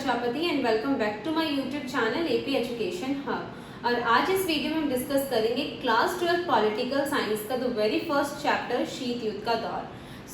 Prajapati and welcome back to my YouTube channel AP education hub. और आज इस video में हम डिस्कस करेंगे क्लास 12 पॉलिटिकल साइंस का द वेरी फर्स्ट चैप्टर शीत युद्ध का दौर।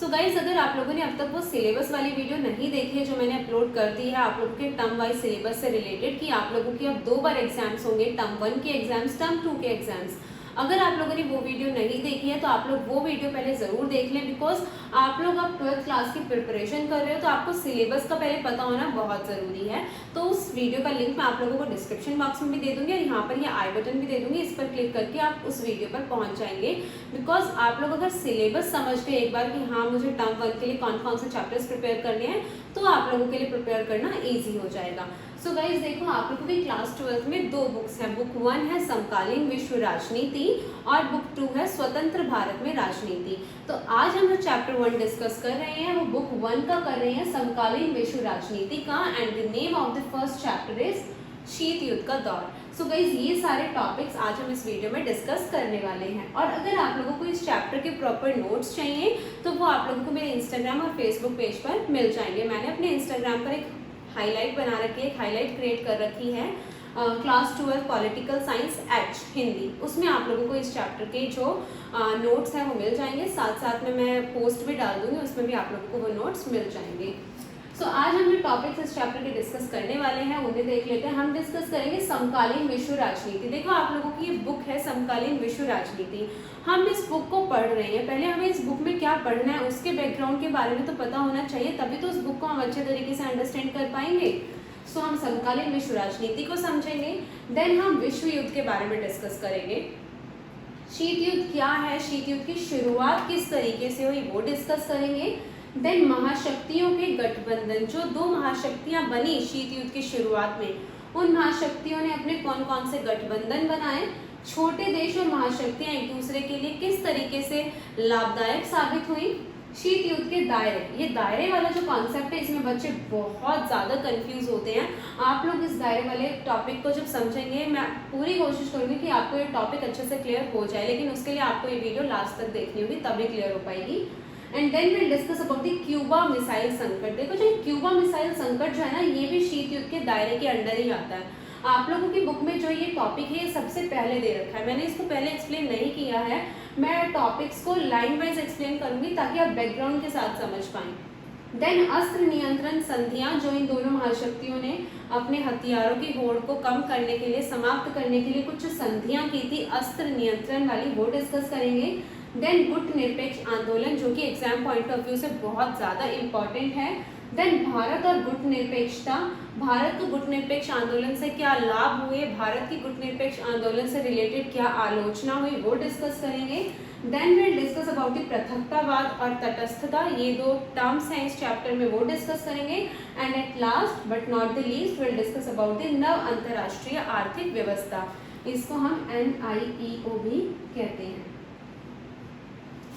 सो गाइज, अगर आप लोगों ने अब तक वो सिलेबस वाली वीडियो नहीं देखी है जो मैंने अपलोड कर दी है आप लोगों के टर्म वाइज सिलेबस से रिलेटेड कि आप लोगों के अब 2 बार एग्जाम्स होंगे, टर्म 1 के एग्जाम्स, टर्म 2 के एग्जाम्स। अगर आप लोगों ने वो वीडियो नहीं देखी है तो आप लोग वो वीडियो पहले ज़रूर देख लें, बिकॉज आप लोग अब 12th क्लास की प्रिपरेशन कर रहे हो तो आपको सिलेबस का पहले पता होना बहुत ज़रूरी है। तो उस वीडियो का लिंक मैं आप लोगों को डिस्क्रिप्शन बॉक्स में भी दे दूंगी और यहाँ पर ये आई बटन भी दे दूंगी, इस पर क्लिक करके आप उस वीडियो पर पहुँच जाएंगे। बिकॉज आप लोग अगर सिलेबस समझ गए एक बार कि हाँ मुझे टर्म 1 के लिए कौन कौन से चैप्टर्स प्रिपेयर करने हैं तो आप लोगों के लिए प्रिपेयर करना ईजी हो जाएगा। सो गाइज देखो, आप लोगों की क्लास 12 में 2 बुक्स हैं। बुक 1 है समकालीन विश्व राजनीति और बुक 2 है स्वतंत्र भारत में राजनीति। तो आज हम जो चैप्टर 1 डिस्कस कर रहे हैं वो बुक 1 का कर रहे हैं, समकालीन विश्व राजनीति का, and the name of the first chapter is शीत युद्ध का दौर। सो गाइज ये सारे टॉपिक्स आज हम इस वीडियो में डिस्कस करने वाले हैं। और अगर आप लोगों को इस चैप्टर के प्रॉपर नोट्स चाहिए तो वो आप लोगों को मेरे इंस्टाग्राम और फेसबुक पेज पर मिल जाएंगे। मैंने अपने इंस्टाग्राम पर एक हाईलाइट बना रखी है, एक हाईलाइट क्रिएट कर रखी है class 12 political science H Hindi. उसमें आप लोगों को इस चैप्टर के जो नोट्स हैं वो मिल जाएंगे, साथ साथ में मैं पोस्ट भी डाल दूंगी, उसमें भी आप लोगों को वो नोट्स मिल जाएंगे। सो आज हम जो टॉपिक्स इस चैप्टर के डिस्कस करने वाले हैं उन्हें देख लेते हैं। हम डिस्कस करेंगे समकालीन विश्व राजनीति। देखो, आप लोगों की ये बुक है समकालीन विश्व राजनीति। हम इस बुक को पढ़ रहे हैं, पहले हमें इस बुक में क्या पढ़ना है उसके बैकग्राउंड के बारे में तो पता होना चाहिए, तभी तो उस बुक को हम अच्छे तरीके से अंडरस्टैंड कर पाएंगे। सो हम समकालीन विश्व राजनीति को समझेंगे, देन हम विश्व युद्ध के बारे में डिस्कस करेंगे। शीत युद्ध क्या है, शीत युद्ध की शुरुआत किस तरीके से हुई वो डिस्कस करेंगे। देन महाशक्तियों के गठबंधन, जो 2 महाशक्तियां बनी शीत युद्ध की शुरुआत में, उन महाशक्तियों ने अपने कौन कौन से गठबंधन बनाए, छोटे देश और महाशक्तियां एक दूसरे के लिए किस तरीके से लाभदायक साबित हुई। शीत युद्ध के दायरे, ये दायरे वाला जो कॉन्सेप्ट है इसमें बच्चे बहुत ज़्यादा कंफ्यूज होते हैं। आप लोग इस दायरे वाले टॉपिक को जब समझेंगे, मैं पूरी कोशिश करूँगी कि आपको ये टॉपिक अच्छे से क्लियर हो जाए, लेकिन उसके लिए आपको ये वीडियो लास्ट तक देखनी होगी तभी क्लियर हो पाएगी। And then will discuss about the Cuba missile संकट। देखो, जो क्यूबा मिसाइल संकट जो है ना, ये भी शीत युद्ध के दायरे के अंडर ही आता है। आप लोगों की बुक में जो ये टॉपिक है ये सबसे पहले दे रखा है, मैंने इसको पहले एक्सप्लेन नहीं किया है। मैं टॉपिक्स को लाइन वाइज एक्सप्लेन करूंगी ताकि आप बैकग्राउंड के साथ समझ पाएं। देन अस्त्र नियंत्रण संधियां, जो इन दोनों महाशक्तियों ने अपने हथियारों की होड़ को कम करने के लिए, समाप्त करने के लिए कुछ संधियां की थी अस्त्र नियंत्रण वाली, वो डिस्कस करेंगे। देन गुट निरपेक्ष आंदोलन, जो कि एग्जाम पॉइंट ऑफ व्यू से बहुत ज़्यादा इम्पॉर्टेंट है। देन भारत और गुट निरपेक्षता, भारत को गुट निरपेक्ष आंदोलन से क्या लाभ हुए, भारत की गुट निरपेक्ष आंदोलन से रिलेटेड क्या आलोचना हुई वो डिस्कस करेंगे। Then will discuss about the पृथकतावाद और तटस्थता, ये 2 टर्म्स हैं इस चैप्टर में, वो डिस्कस करेंगे। And at last but not the least will discuss about the नव अंतर्राष्ट्रीय आर्थिक व्यवस्था, इसको हम NIEO भी कहते हैं,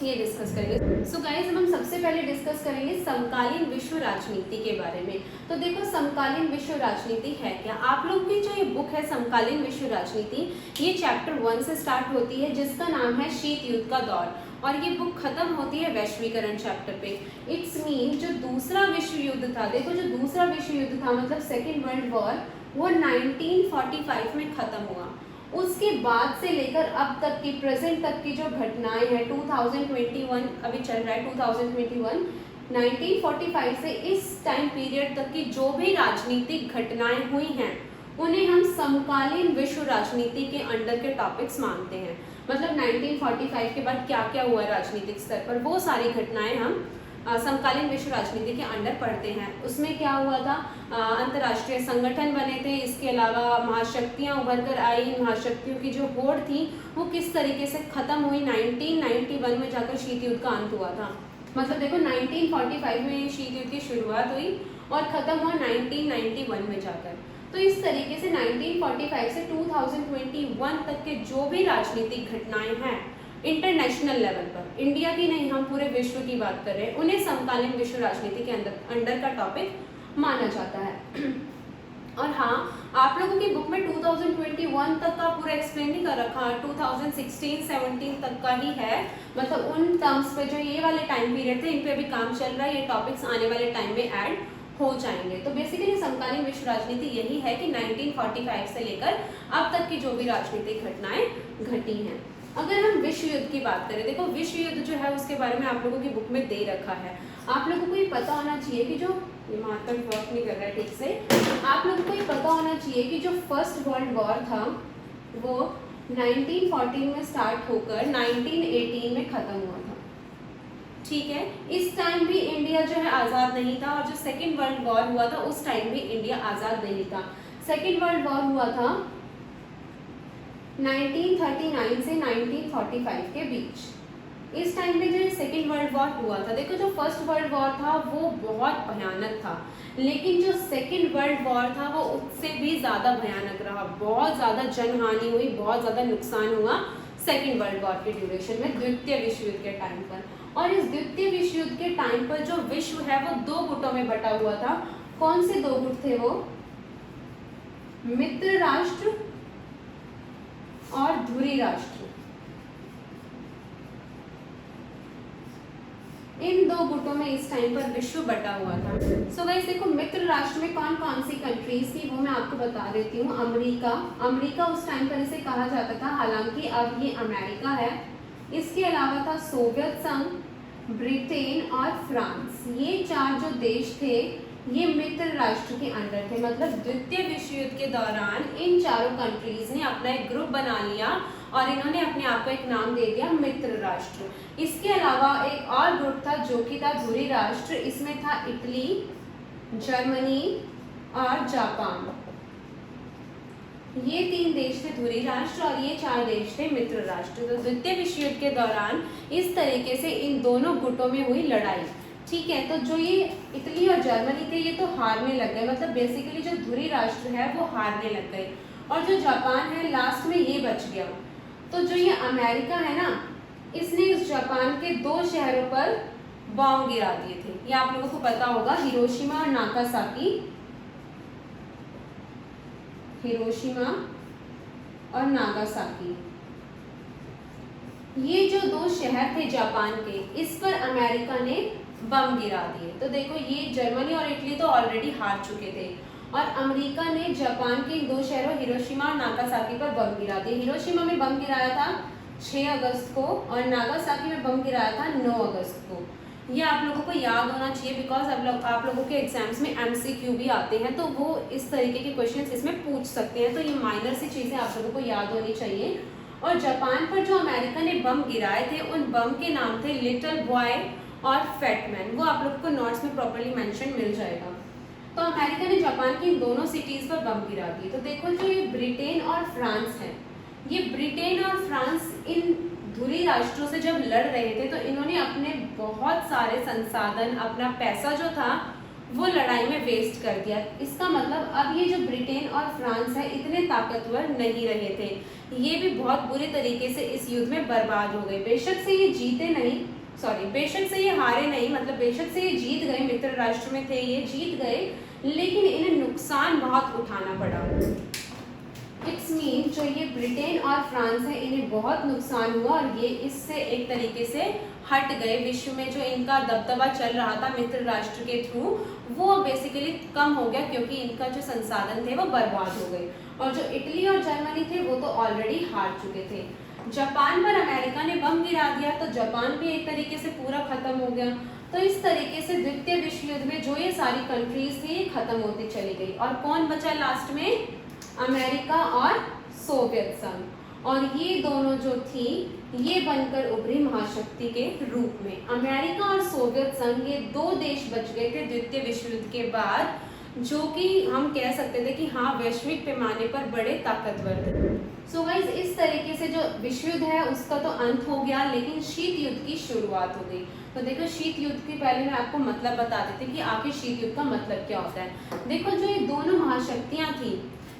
ये डिस्कस करेंगे। सो गाइस, हम सबसे पहले डिस्कस करेंगे समकालीन विश्व राजनीति के बारे में। तो देखो, समकालीन विश्व राजनीति है क्या। आप लोग की जो ये बुक है समकालीन विश्व राजनीति, ये चैप्टर 1 से स्टार्ट होती है जिसका नाम है शीत युद्ध का दौर, और ये बुक खत्म होती है वैश्वीकरण चैप्टर पे। इट्स मीन जो दूसरा विश्व युद्ध था, देखो जो दूसरा विश्व युद्ध था मतलब सेकेंड वर्ल्ड वॉर, वो 1945 में खत्म हुआ। उसके बाद से लेकर अब तक की, प्रेजेंट तक की जो घटनाएं हैं, 2021 अभी चल रहा है, 2021, 1945 से इस टाइम पीरियड तक की जो भी राजनीतिक घटनाएं हुई हैं उन्हें हम समकालीन विश्व राजनीति के अंडर के टॉपिक्स मानते हैं। मतलब 1945 के बाद क्या क्या हुआ राजनीतिक स्तर पर, वो सारी घटनाएं हम समकालीन विश्व राजनीति के अंडर पढ़ते हैं। उसमें क्या हुआ था, अंतर्राष्ट्रीय संगठन बने थे, इसके अलावा महाशक्तियां उभर कर आई, महाशक्तियों की जो होड़ थी वो किस तरीके से खत्म हुई। 1991 में जाकर शीत युद्ध का अंत हुआ था। मतलब देखो, 1945 में शीत युद्ध की शुरुआत हुई और खत्म हुआ 1991 में जाकर। तो इस तरीके से 1945 से 2021 तक के जो भी राजनीतिक घटनाएं हैं इंटरनेशनल लेवल पर, इंडिया की नहीं, हम पूरे विश्व की बात कर रहे हैं, उन्हें समकालीन विश्व राजनीति के अंडर का टॉपिक माना जाता है। और हाँ, आप लोगों की बुक में 2021 तक का पूरा एक्सप्लेन नहीं कर रखा, 2016-17 तक का ही है। मतलब उन टर्म्स पे जो ये वाले टाइम पीरियड थे इन पे अभी काम चल रहा है, ये टॉपिक्स आने वाले टाइम में ऐड हो जाएंगे। तो बेसिकली समकालीन विश्व राजनीति यही है कि 1945 से लेकर अब तक की जो भी राजनीतिक घटनाएं घटी हैं। अगर हम विश्व युद्ध की बात करें, देखो विश्व युद्ध जो है उसके बारे में आप लोगों की बुक में दे रखा है। आप लोगों को ये पता होना चाहिए कि जो ये मार्कर वर्क नहीं कर रहा है ठीक से, आप लोगों को ये पता होना चाहिए कि जो फर्स्ट वर्ल्ड वॉर था वो 1914 में स्टार्ट होकर 1918 में खत्म हुआ था। ठीक है, इस टाइम भी इंडिया जो है आज़ाद नहीं था, और जो सेकेंड वर्ल्ड वॉर हुआ था उस टाइम भी इंडिया आज़ाद नहीं था। सेकेंड वर्ल्ड वॉर हुआ था 1939 से 1945 के बीच। इस टाइम में जो सेकेंड वर्ल्ड वॉर हुआ था, देखो जो फर्स्ट वर्ल्ड वॉर था वो बहुत भयानक था, लेकिन जो सेकेंड वर्ल्ड वॉर था वो उससे भी ज़्यादा भयानक रहा। बहुत ज़्यादा जनहानि हुई, बहुत ज़्यादा नुकसान हुआ सेकेंड वर्ल्ड वॉर के ड्यूरेशन में, द्वितीय विश्व युद्ध के टाइम पर। और इस द्वितीय विश्व युद्ध के टाइम पर जो विश्व है वो दो गुटों में बटा हुआ था। कौन से दो गुट थे वो? मित्र राष्ट्र और धुरी राष्ट्र। इन दो गुटों में इस टाइम पर विश्व बटा हुआ था। सो गाइस देखो, मित्र राष्ट्र में कौन कौन सी कंट्रीज थी वो मैं आपको बता देती हूँ। अमेरिका उस टाइम पर इसे कहा जाता था, हालांकि अब ये अमेरिका है। इसके अलावा था सोवियत संघ, ब्रिटेन और फ्रांस। ये चार जो देश थे ये मित्र राष्ट्र के अंडर थे। मतलब द्वितीय विश्व युद्ध के दौरान इन चारों कंट्रीज ने अपना एक ग्रुप बना लिया और इन्होंने अपने आप को एक नाम दे दिया मित्र राष्ट्र। इसके अलावा एक और ग्रुप था जो कि था धुरी राष्ट्र। इसमें था इटली, जर्मनी और जापान। ये तीन देश थे धुरी राष्ट्र और ये चार देश थे मित्र राष्ट्र। तो द्वितीय विश्व युद्ध के दौरान इस तरीके से इन दोनों गुटों में हुई लड़ाई। ठीक है, तो जो ये इटली और जर्मनी थे ये तो हारने लग गए, मतलब बेसिकली जो धुरी राष्ट्र है वो हारने लग गए, और जो जापान है लास्ट में ये बच गया। तो जो ये अमेरिका है ना, इसने इस जापान के दो शहरों पर बॉम्ब गिरा दिए थे। ये आप लोगों को पता होगा, हिरोशिमा और नागासाकी। हिरोशिमा और नागासाकी, ये जो दो शहर थे जापान के, इस पर अमेरिका ने बम गिरा दिए। तो देखो ये जर्मनी और इटली तो ऑलरेडी हार चुके थे, और अमेरिका ने जापान के इन दो शहरों हिरोशिमा और नागासाकी पर बम गिरा दिए। हिरोशिमा में बम गिराया था 6 अगस्त को और नागासाकी में बम गिराया था 9 अगस्त को। ये आप लोगों को याद होना चाहिए, बिकॉज आप लोगों के एग्जाम्स में MCQ भी आते हैं, तो वो इस तरीके के क्वेश्चंस इसमें पूछ सकते हैं। तो ये माइनर सी चीज़ें आप लोगों को याद होनी चाहिए। और जापान पर जो अमेरिका ने बम गिराए थे, उन बम के नाम थे लिटिल बॉय और फैट मैन। वो आप लोगों को नोट्स में प्रॉपर्ली मेंशन मिल जाएगा। तो अमेरिका ने जापान की इन दोनों सिटीज़ पर बम गिरा दिए। तो देखो जो ये ब्रिटेन और फ्रांस है, ये ब्रिटेन और फ्रांस इन धुरी राष्ट्रों से जब लड़ रहे थे तो इन्होंने अपने बहुत सारे संसाधन, अपना पैसा जो था वो लड़ाई में वेस्ट कर दिया। इसका मतलब अब ये जो ब्रिटेन और फ्रांस है इतने ताकतवर नहीं रहे थे, ये भी बहुत बुरे तरीके से इस युद्ध में बर्बाद हो गए। बेशक से ये जीते नहीं, बेशक से ये हारे नहीं, मतलब बेशक से ये जीत गए, मित्र राष्ट्र में थे ये जीत गए, लेकिन इन्हें नुकसान बहुत उठाना पड़ा। इट्स मीन जो ये ब्रिटेन और फ्रांस है इन्हें बहुत नुकसान हुआ और ये इससे एक तरीके से हट गए। विश्व में जो इनका दबदबा चल रहा था मित्र राष्ट्र के थ्रू, वो बेसिकली कम हो गया, क्योंकि इनका जो संसाधन थे वो बर्बाद हो गए। और जो इटली और जर्मनी थे वो तो ऑलरेडी हार चुके थे। जापान पर अमेरिका ने बम गिरा दिया तो जापान भी एक तरीके से पूरा खत्म हो गया। तो इस तरीके से द्वितीय विश्व युद्ध में जो ये सारी कंट्रीज थी ये खत्म होती चली गई। और कौन बचा लास्ट में? अमेरिका और सोवियत संघ। और ये दोनों जो थी ये बनकर उभरी महाशक्ति के रूप में। अमेरिका और सोवियत संघ ये दो देश बच गए थे द्वितीय विश्व युद्ध के बाद, जो कि हम कह सकते थे कि हाँ वैश्विक पैमाने पर बड़े ताकतवर थे। सो गाइस इस तरीके से जो विश्व युद्ध है उसका तो अंत हो गया, लेकिन शीत युद्ध की शुरुआत हो गई। तो देखो शीत युद्ध के पहले मैं आपको मतलब बता देती हूँ कि आखिर शीत युद्ध का मतलब क्या होता है। देखो जो ये दोनों महाशक्तियाँ थी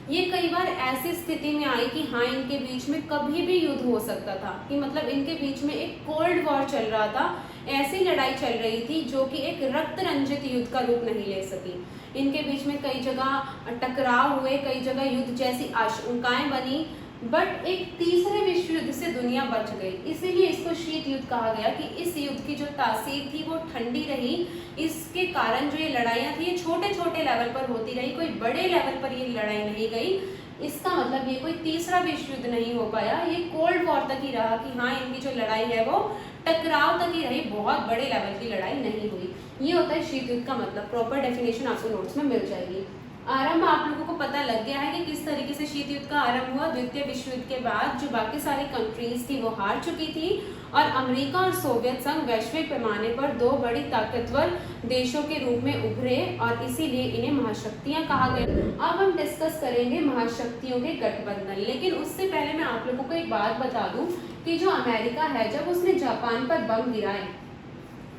ये कई बार ऐसी स्थिति में आई कि हाँ इनके बीच में कभी भी युद्ध हो सकता था, कि मतलब इनके बीच में एक कोल्ड वॉर चल रहा था, ऐसी लड़ाई चल रही थी जो कि एक रक्त रंजित युद्ध का रूप नहीं ले सकी। इनके बीच में कई जगह टकराव हुए, कई जगह युद्ध जैसी आशंकाएं बनी, बट एक तीसरे विश्व युद्ध से दुनिया बच गई, इसीलिए इसको शीत युद्ध कहा गया कि इस युद्ध की जो तासीर थी वो ठंडी रही। इसके कारण जो ये लड़ाइयाँ थी ये छोटे छोटे लेवल पर होती रही, कोई बड़े लेवल पर ये लड़ाई नहीं गई। इसका मतलब ये कोई तीसरा विश्व युद्ध नहीं हो पाया, ये कोल्ड वॉर तक ही रहा कि हाँ इनकी जो लड़ाई है वो टकराव तक ही रही, बहुत बड़े लेवल की लड़ाई नहीं हुई। ये होता है शीत युद्ध का मतलब। प्रॉपर डेफिनेशन आपको नोट्स में मिल जाएगी। आरंभ आप लोगों को पता लग गया है कि किस तरीके से शीत युद्ध का आरंभ हुआ। द्वितीय विश्व युद्ध के बाद जो बाकी सारी कंट्रीज थी वो हार चुकी थी और अमेरिका और सोवियत संघ वैश्विक पैमाने पर दो बड़ी ताकतवर देशों के रूप में उभरे और इसीलिए इन्हें महाशक्तियां कहा गया। अब हम डिस्कस करेंगे महाशक्तियों के गठबंधन, लेकिन उससे पहले मैं आप लोगों को एक बात बता दूं कि जो अमेरिका है, जब उसने जापान पर बम गिराए,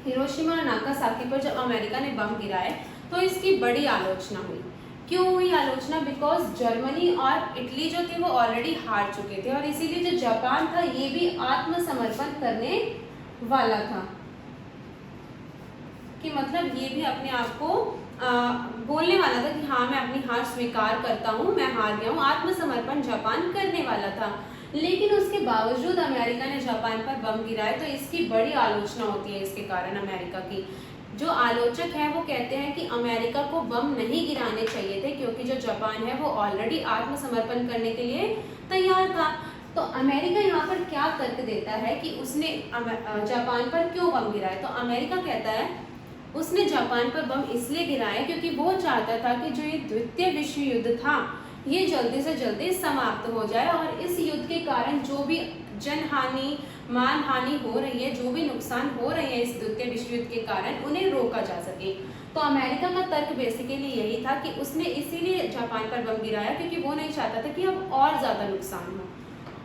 हिरोशिमा और नागासाकी पर जब अमेरिका ने बम गिराए तो इसकी बड़ी आलोचना हुई। क्यों हुई आलोचना? बिकॉज जर्मनी और इटली जो थे वो ऑलरेडी हार चुके थे और इसीलिए जो जापान था ये भी आत्मसमर्पण करने वाला था, कि मतलब ये भी अपने आप को बोलने वाला था कि हाँ मैं अपनी हार स्वीकार करता हूँ, मैं हार गया हूँ, आत्मसमर्पण जापान करने वाला था। लेकिन उसके बावजूद अमेरिका ने जापान पर बम गिराए तो इसकी बड़ी आलोचना होती है इसके कारण अमेरिका की। जो आलोचक है वो कहते हैं कि अमेरिका को बम नहीं गिराने चाहिए थे क्योंकि जो जापान है वो ऑलरेडी आत्मसमर्पण करने के लिए तैयार था। तो अमेरिका यहाँ पर क्या तर्क देता है कि उसने जापान पर क्यों बम गिराए? तो अमेरिका कहता है उसने जापान पर बम इसलिए गिराए क्योंकि वो चाहता था कि जो ये द्वितीय विश्व युद्ध था ये जल्दी से जल्दी समाप्त हो जाए और इस युद्ध के कारण जो भी जनहानि, मान हानि हो रही है, जो भी नुकसान हो रहे हैं इस द्वितीय विश्व युद्ध के कारण, उन्हें रोका जा सके। तो अमेरिका का तर्क बेसिकली यही था कि उसने इसीलिए जापान पर बम गिराया क्योंकि वो नहीं चाहता था कि अब और ज़्यादा नुकसान हो।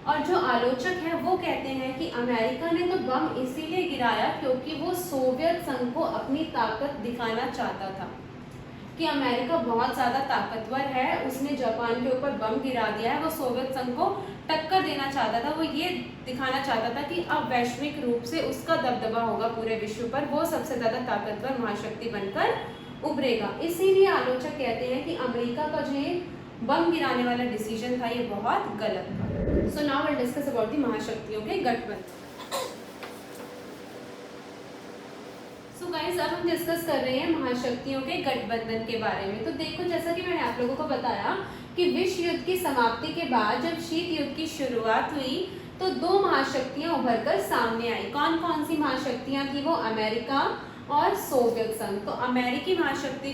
और जो आलोचक है वो कहते हैं कि अमेरिका ने तो बम इसीलिए गिराया क्योंकि वो सोवियत संघ को अपनी ताकत दिखाना चाहता था कि अमेरिका बहुत ज़्यादा ताकतवर है, उसने जापान के ऊपर बम गिरा दिया है, वो सोवियत संघ को टक्कर देना चाहता था। वो ये दिखाना चाहता था कि अब वैश्विक रूप से उसका दबदबा होगा पूरे विश्व पर, वो सबसे ज़्यादा ताकतवर महाशक्ति बनकर उभरेगा। इसीलिए आलोचक कहते हैं कि अमेरिका का जो ये बम गिराने वाला डिसीजन था ये बहुत गलत था। So now will discuss about the महाशक्तियों के गठबंधन। सो गाइस अब हम डिस्कस कर रहे हैं महाशक्तियों के गठबंधन के बारे में। तो देखो जैसा कि मैंने आप लोगों को बताया कि विश्व युद्ध की समाप्ति के बाद जब शीत युद्ध की शुरुआत हुई तो दो महाशक्तियां उभरकर सामने आई। कौन कौन सी महाशक्तियां थी वो? अमेरिका और सोवियत संघ। तो अमेरिकी महाशक्ति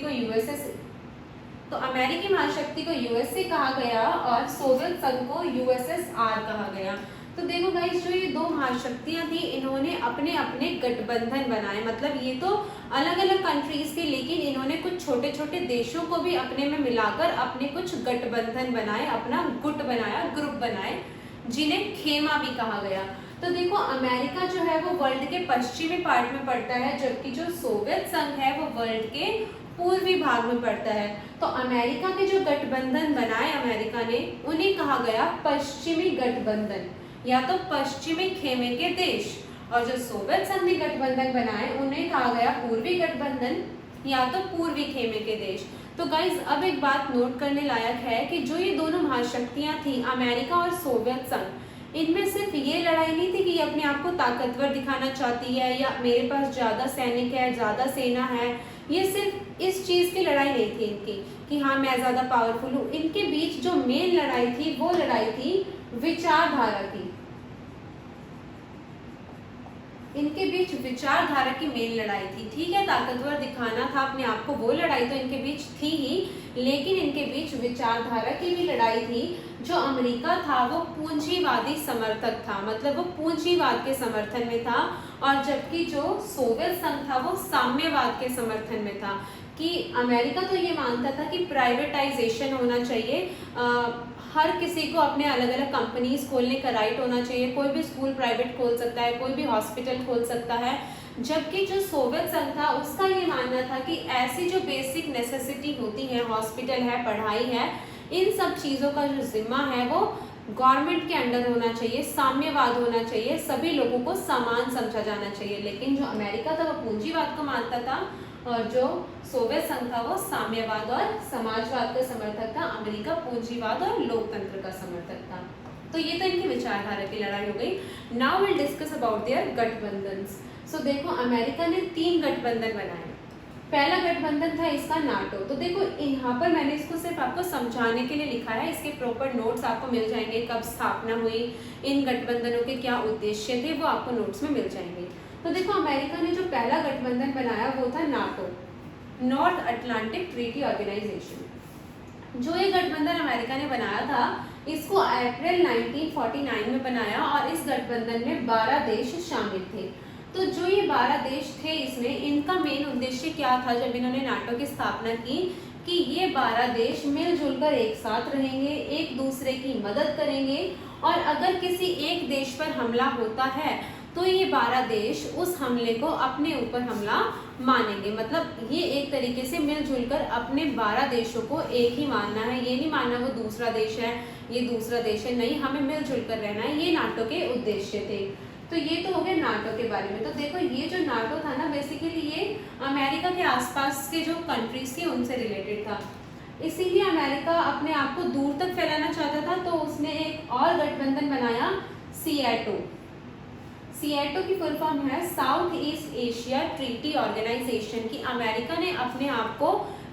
को यूएसए कहा गया और सोवियत संघ को यूएसएसआर कहा गया। तो देखो गाइस जो ये दो महाशक्तियां थी इन्होंने अपने अपने गठबंधन बनाए, मतलब ये तो अलग अलग कंट्रीज थे लेकिन इन्होंने कुछ छोटे छोटे देशों को भी अपने में मिलाकर अपने कुछ गठबंधन बनाए, अपना गुट बनाया, ग्रुप बनाए, जिन्हें खेमा भी कहा गया। तो देखो अमेरिका जो है वो वर्ल्ड के पश्चिमी पार्ट में पड़ता है जबकि जो सोवियत संघ है वो वर्ल्ड के पूर्वी भाग में पड़ता है। तो अमेरिका के जो गठबंधन बनाए अमेरिका ने उन्हें कहा गया पश्चिमी गठबंधन या तो पश्चिमी खेमे के देश, और जो सोवियत संघ ने गठबंधन बनाए उन्हें कहा गया पूर्वी गठबंधन या तो पूर्वी खेमे के देश। तो गाइज अब एक बात नोट करने लायक है कि जो ये दोनों महाशक्तियां थी अमेरिका और सोवियत संघ, इनमें सिर्फ ये लड़ाई नहीं थी कि ये अपने आप को ताकतवर दिखाना चाहती है या मेरे पास ज़्यादा सैनिक है, ज़्यादा सेना है, ये सिर्फ इस चीज़ की लड़ाई नहीं थी इनकी कि हाँ मैं ज़्यादा पावरफुल हूँ। इनके बीच जो मेन लड़ाई थी वो लड़ाई थी विचारधारा की। इनके बीच विचारधारा की मेन लड़ाई थी। ठीक है, ताकतवर दिखाना था अपने आप को, वो लड़ाई तो इनके बीच थी ही, लेकिन इनके बीच विचारधारा की भी लड़ाई थी। जो अमेरिका था वो पूंजीवादी समर्थक था, मतलब वो पूंजीवाद के समर्थन में था, और जबकि जो सोवियत संघ था वो साम्यवाद के समर्थन में था कि अमेरिका तो ये मानता था कि प्राइवेटाइजेशन होना चाहिए, हर किसी को अपने अलग अलग कंपनीज खोलने का राइट होना चाहिए, कोई भी स्कूल प्राइवेट खोल सकता है, कोई भी हॉस्पिटल खोल सकता है। जबकि जो सोवियत संघ था उसका ये मानना था कि ऐसी जो बेसिक नेसेसिटी होती है, हॉस्पिटल है, पढ़ाई है, इन सब चीज़ों का जो जिम्मा है वो गवर्नमेंट के अंडर होना चाहिए, साम्यवाद होना चाहिए, सभी लोगों को समान समझा जाना चाहिए। लेकिन जो अमेरिका था वो पूंजीवाद को मानता था और जो सोवियत संघ था वो साम्यवाद और समाजवाद का समर्थक था। अमेरिका पूंजीवाद और लोकतंत्र का समर्थक था। तो ये तो इनकी विचारधारा की लड़ाई हो गई। Now will discuss about their गठबंधन। सो देखो अमेरिका ने 3 गठबंधन बनाए। पहला गठबंधन था इसका नाटो। तो देखो यहाँ पर मैंने इसको सिर्फ आपको समझाने के लिए लिखा है, इसके प्रॉपर नोट्स आपको मिल जाएंगे, कब स्थापना हुई, इन गठबंधनों के क्या उद्देश्य थे, वो आपको नोट्स में मिल जाएंगे। तो देखो अमेरिका ने जो पहला गठबंधन बनाया वो था NATO, North Atlantic Treaty Organization. जो ये गठबंधन अमेरिका ने बनाया था इसको अप्रैल 1949 में बनाया और इस गठबंधन में 12 देश शामिल थे। तो जो ये 12 देश थे इसमें इनका मेन उद्देश्य क्या था जब इन्होंने नाटो की स्थापना की कि ये 12 देश मिलजुल कर एक साथ रहेंगे, एक दूसरे की मदद करेंगे और अगर किसी एक देश पर हमला होता है तो ये 12 देश उस हमले को अपने ऊपर हमला मानेंगे। मतलब ये एक तरीके से मिलजुल कर अपने 12 देशों को एक ही मानना है, ये नहीं मानना वो दूसरा देश है ये दूसरा देश है, नहीं, हमें मिलजुल कर रहना है। ये नाटो के उद्देश्य थे। तो ये तो हो गया नाटो के बारे में। तो देखो ये जो नाटो था ना बेसिकली ये अमेरिका के आसपास के जो कंट्रीज थी उनसे रिलेटेड था, इसीलिए अमेरिका अपने आप को दूर तक फैलाना चाहता था। तो उसने एक और गठबंधन बनाया, सिएटो। सिएटो की फुल फॉर्म है South East Asia Treaty Organization की। अमेरिका ने अपने आप को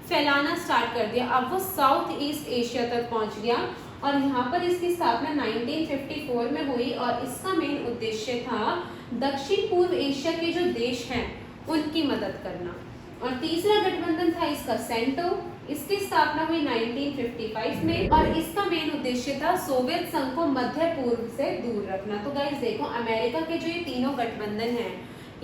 फैलाना स्टार्ट कर दिया, अब वो साउथ ईस्ट एशिया तक पहुंच गया और यहाँ पर इसकी स्थापना 1954 में हुई और इसका मेन उद्देश्य था दक्षिण पूर्व एशिया के जो देश हैं उनकी मदद करना। और तीसरा गठबंधन था इसका सेंटो, इसकी स्थापना हुई 1955 में और इसका मेन उद्देश्य था सोवियत संघ को मध्य पूर्व से दूर रखना। तो गाइस देखो अमेरिका के जो ये तीनों गठबंधन हैं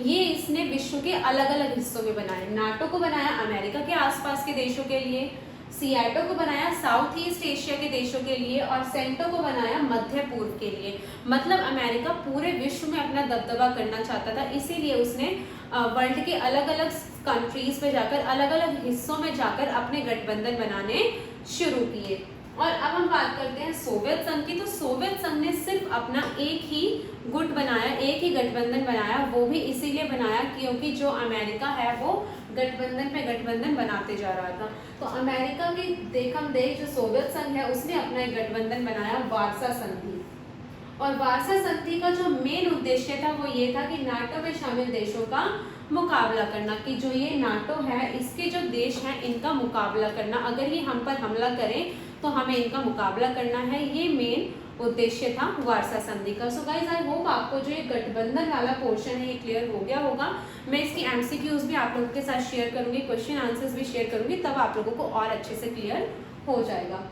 ये इसने विश्व के अलग अलग हिस्सों में बनाए। नाटो को बनाया अमेरिका के आसपास के देशों के लिए, सिएटो को बनाया साउथ ईस्ट एशिया के देशों के लिए और सेंटो को बनाया मध्य पूर्व के लिए। मतलब अमेरिका पूरे विश्व में अपना दबदबा करना चाहता था, इसीलिए उसने वर्ल्ड के अलग अलग कंट्रीज पे जाकर अलग अलग हिस्सों में जाकर अपने गठबंधन बनाने शुरू किए। और अब हम बात करते हैं सोवियत संघ की। तो सोवियत संघ ने सिर्फ अपना एक ही गुट बनाया, एक ही गठबंधन बनाया, वो भी इसीलिए बनाया क्योंकि जो अमेरिका है वो गठबंधन पे गठबंधन बनाते जा रहा था। तो अमेरिका की देखम देख जो सोवियत संघ है उसने अपना एक गठबंधन बनाया, वार्सा संधि। और वार्सा संधि का जो मेन उद्देश्य था वो ये था कि नाटो में शामिल देशों का मुकाबला करना, कि जो ये नाटो है इसके जो देश हैं इनका मुकाबला करना, अगर ये हम पर हमला करें तो हमें इनका मुकाबला करना है। ये मेन उद्देश्य था वार्सा संधि का। सो गाइस आई होप आपको जो ये गठबंधन वाला पोर्शन है ये क्लियर हो गया होगा। मैं इसकी एमसीक्यूज भी आप लोगों के साथ शेयर करूंगी, क्वेश्चन आंसर्स भी शेयर करूंगी, तब आप लोगों को और अच्छे से क्लियर हो जाएगा।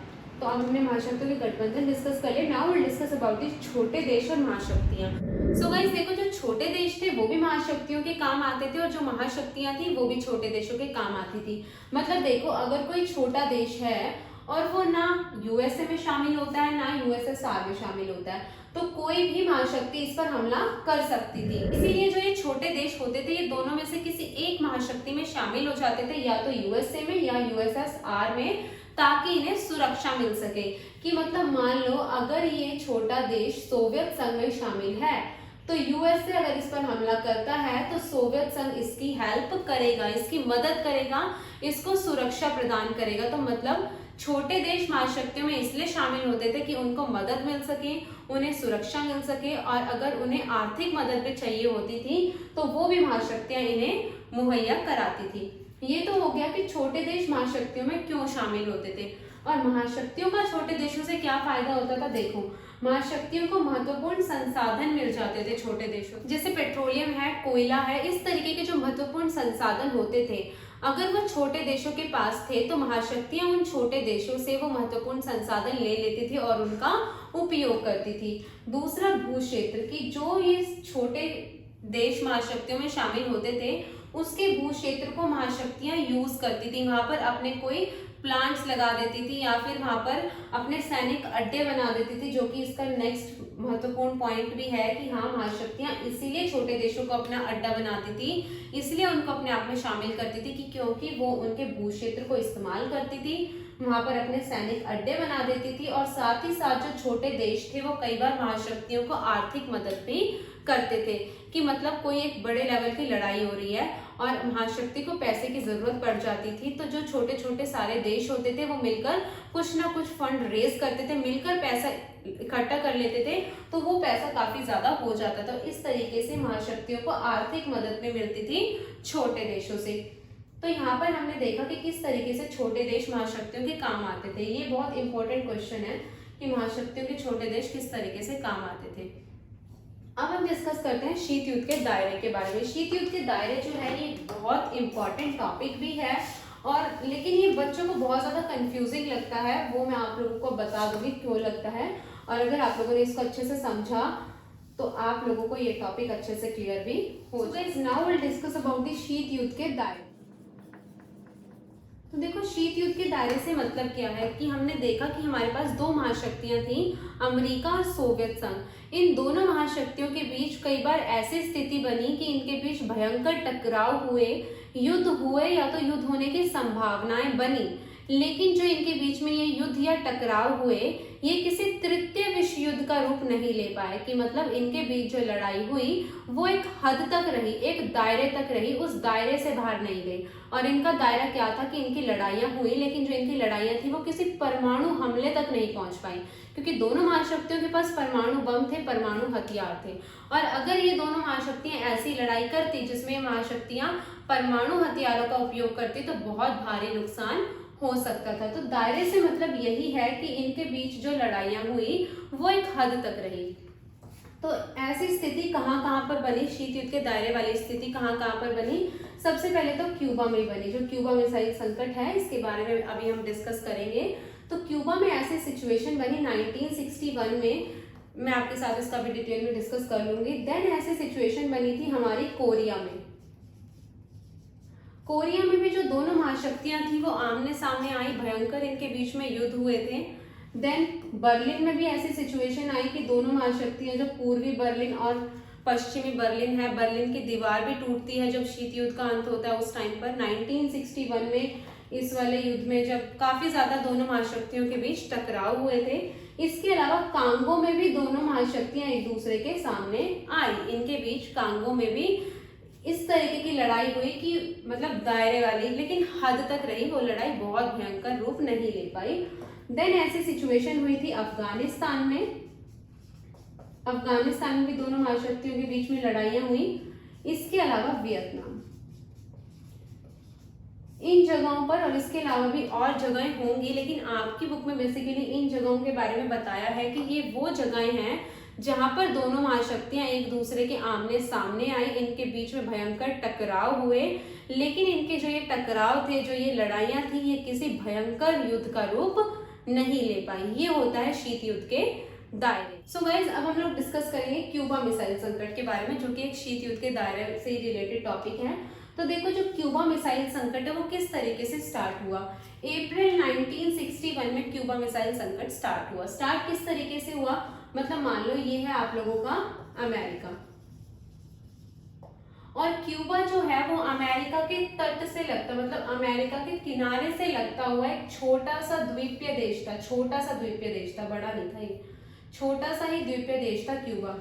तो अब हमने महाशक्तियों के गठबंधन डिस्कस कर लिया। नाउ विल डिस्कस अबाउट दी छोटे देश और महाशक्तियां। सो गाइस देखो जो छोटे देश थे वो भी महाशक्तियों के काम आते थे और जो महाशक्तियां थी वो भी छोटे देशों के काम आती थी। मतलब देखो अगर कोई छोटा देश है और वो ना यूएसए में शामिल होता है ना यूएसएसआर में शामिल होता है तो कोई भी महाशक्ति इस पर हमला कर सकती थी। इसीलिए जो ये छोटे देश होते थे ये दोनों में से किसी एक महाशक्ति में शामिल हो जाते थे, या तो यूएसए में या यूएसएसआर में, ताकि इन्हें सुरक्षा मिल सके। कि मतलब मान लो अगर ये छोटा देश सोवियत संघ में शामिल है तो यूएसए अगर इस पर हमला करता है तो सोवियत संघ इसकी हेल्प करेगा, इसकी मदद करेगा, इसको सुरक्षा प्रदान करेगा। तो मतलब छोटे देश महाशक्तियों में इसलिए शामिल होते थे कि उनको मदद मिल सके, उन्हें सुरक्षा मिल सके और अगर उन्हें आर्थिक मदद भी चाहिए होती थी तो वो भी महाशक्तियां इन्हें मुहैया कराती थी। ये तो हो गया कि छोटे देश महाशक्तियों में क्यों शामिल होते थे। और महाशक्तियों का छोटे देशों से क्या फायदा होता था, देखो महाशक्तियों को महत्वपूर्ण संसाधन मिल जाते थे छोटे देशों, जैसे पेट्रोलियम है, कोयला है, इस तरीके के जो महत्वपूर्ण संसाधन होते थे अगर वो छोटे देशों के पास थे तो महाशक्तियां उन छोटे देशों से वो महत्वपूर्ण संसाधन ले लेती थी और उनका उपयोग करती थी। दूसरा भू क्षेत्र, की जो ये छोटे देश महाशक्तियों में शामिल होते थे उसके भू क्षेत्र को महाशक्तियां यूज करती थी, वहां पर अपने कोई प्लांट्स लगा देती थी या फिर वहां पर अपने सैनिक अड्डे बना देती थी, जो कि इसका नेक्स्ट महत्वपूर्ण पॉइंट भी है कि हाँ महाशक्तियां इसीलिए छोटे देशों को अपना अड्डा बनाती थी, इसलिए उनको अपने आप में शामिल करती थी कि क्योंकि वो उनके भू क्षेत्र को इस्तेमाल करती थी, वहां पर अपने सैनिक अड्डे बना देती थी और साथ ही साथ जो छोटे देश थे वो कई बार महाशक्तियों को आर्थिक मदद भी करते थे। कि मतलब कोई एक बड़े लेवल की लड़ाई हो रही है और महाशक्ति को पैसे की जरूरत पड़ जाती थी, तो जो छोटे छोटे सारे देश होते थे वो मिलकर कुछ ना कुछ फंड रेज करते थे, मिलकर पैसा इकट्ठा कर लेते थे, तो वो पैसा काफी ज्यादा हो जाता था। इस तरीके से महाशक्तियों को आर्थिक मदद में मिलती थी छोटे देशों से। तो यहाँ पर हमने देखा कि किस तरीके से छोटे देश महाशक्तियों के काम आते थे। ये बहुत इंपॉर्टेंट क्वेश्चन है कि महाशक्तियों के छोटे देश किस तरीके से काम आते थे। अब हम डिस्कस करते हैं शीत युद्ध के दायरे के बारे में। शीत युद्ध के दायरे जो है ये बहुत इंपॉर्टेंट टॉपिक भी है, और लेकिन ये बच्चों को बहुत ज्यादा कंफ्यूजिंग लगता है, वो मैं आप लोगों को बता दूंगी क्यों लगता है। और अगर आप लोगों ने इसको अच्छे से समझा तो आप लोगों को ये टॉपिक अच्छे से क्लियर भी हो जाए। Now will discuss about the शीत युद्ध के दायरे। तो देखो, शीत युद्ध के दायरे से मतलब क्या है कि हमने देखा कि हमारे पास दो महाशक्तियां थी, अमेरिका और सोवियत संघ। इन दोनों महाशक्तियों के बीच कई बार ऐसी स्थिति बनी कि इनके बीच भयंकर टकराव हुए, युद्ध हुए या तो युद्ध होने की संभावनाएं बनी, लेकिन जो इनके बीच में ये युद्ध या टकराव हुए ये किसी तृतीय विश्व युद्ध का रूप नहीं ले पाए, कि मतलब इनके बीच जो लड़ाई हुई वो एक हद तक रही, एक दायरे तक रही, उस दायरे से बाहर नहीं गई। और इनका दायरा क्या था कि इनकी लड़ाइयां हुई, लेकिन जो इनकी लड़ाइयां थी वो किसी परमाणु हमले तक नहीं पहुंच पाई, क्योंकि दोनों महाशक्तियों के पास परमाणु बम थे, परमाणु हथियार थे। और अगर ये दोनों महाशक्तियां ऐसी लड़ाई करती जिसमें महाशक्तियां परमाणु हथियारों का उपयोग करती तो बहुत भारी नुकसान हो सकता था। तो दायरे से मतलब यही है कि इनके बीच जो लड़ाइयां हुई वो एक हद तक रही। तो ऐसी स्थिति कहाँ पर बनी, शीत युद्ध के दायरे वाली स्थिति कहाँ पर बनी? सबसे पहले तो क्यूबा में बनी। जो क्यूबा मिसाइल संकट है इसके बारे में अभी हम डिस्कस करेंगे। तो क्यूबा में ऐसी सिचुएशन बनी 1961 में, मैं आपके साथ इसका भी डिटेल में डिस्कस कर लूंगी। देन ऐसी सिचुएशन बनी थी हमारी कोरिया में। कोरिया में भी जो दोनों महाशक्तियां थी वो आमने सामने आई, भयंकर इनके बीच में युद्ध हुए थे। देन बर्लिन में भी ऐसी सिचुएशन आई कि दोनों महाशक्तियां, जो पूर्वी बर्लिन और पश्चिमी बर्लिन है, बर्लिन की दीवार भी टूटती है जब शीत युद्ध का अंत होता है। उस टाइम पर 1961 में इस वाले युद्ध में जब काफी ज्यादा दोनों महाशक्तियों के बीच टकराव हुए थे। इसके अलावा कांगो में भी दोनों महाशक्तियां एक दूसरे के सामने आई, इनके बीच कांगो में भी इस तरीके की लड़ाई हुई कि मतलब दायरे वाली, लेकिन हद तक रही वो लड़ाई, बहुत भयंकर रूप नहीं ले पाई। देन ऐसी सिचुएशन हुई थी अफगानिस्तान में। अफगानिस्तान में भी दोनों महाशक्तियों के बीच में लड़ाइयां हुई। इसके अलावा वियतनाम, इन जगहों पर, और इसके अलावा भी और जगहें होंगी, लेकिन आपकी बुक में बेसिकली इन जगहों के बारे में बताया है कि ये वो जगहें हैं जहां पर दोनों महाशक्तियां एक दूसरे के आमने सामने आई, इनके बीच में भयंकर टकराव हुए, लेकिन इनके जो ये टकराव थे, जो ये लड़ाइयां थी, ये किसी भयंकर युद्ध का रूप नहीं ले पाई। ये होता है शीत युद्ध के दायरे। सो गाइज, अब हम लोग डिस्कस करेंगे क्यूबा मिसाइल संकट के बारे में, जो कि एक शीत युद्ध के दायरे से रिलेटेड टॉपिक है। तो देखो, जो क्यूबा मिसाइल संकट है वो किस तरीके से स्टार्ट हुआ। अप्रैल 1961 में क्यूबा मिसाइल संकट स्टार्ट हुआ। स्टार्ट किस तरीके से हुआ, मतलब मान लो ये है आप लोगों का अमेरिका, और क्यूबा जो है वो अमेरिका के तट से लगता, मतलब अमेरिका के किनारे से लगता हुआ एक छोटा सा द्वीपीय देश था। छोटा सा द्वीपीय देश था, बड़ा नहीं था, ये छोटा सा ही द्वीपीय देश था क्यूबा,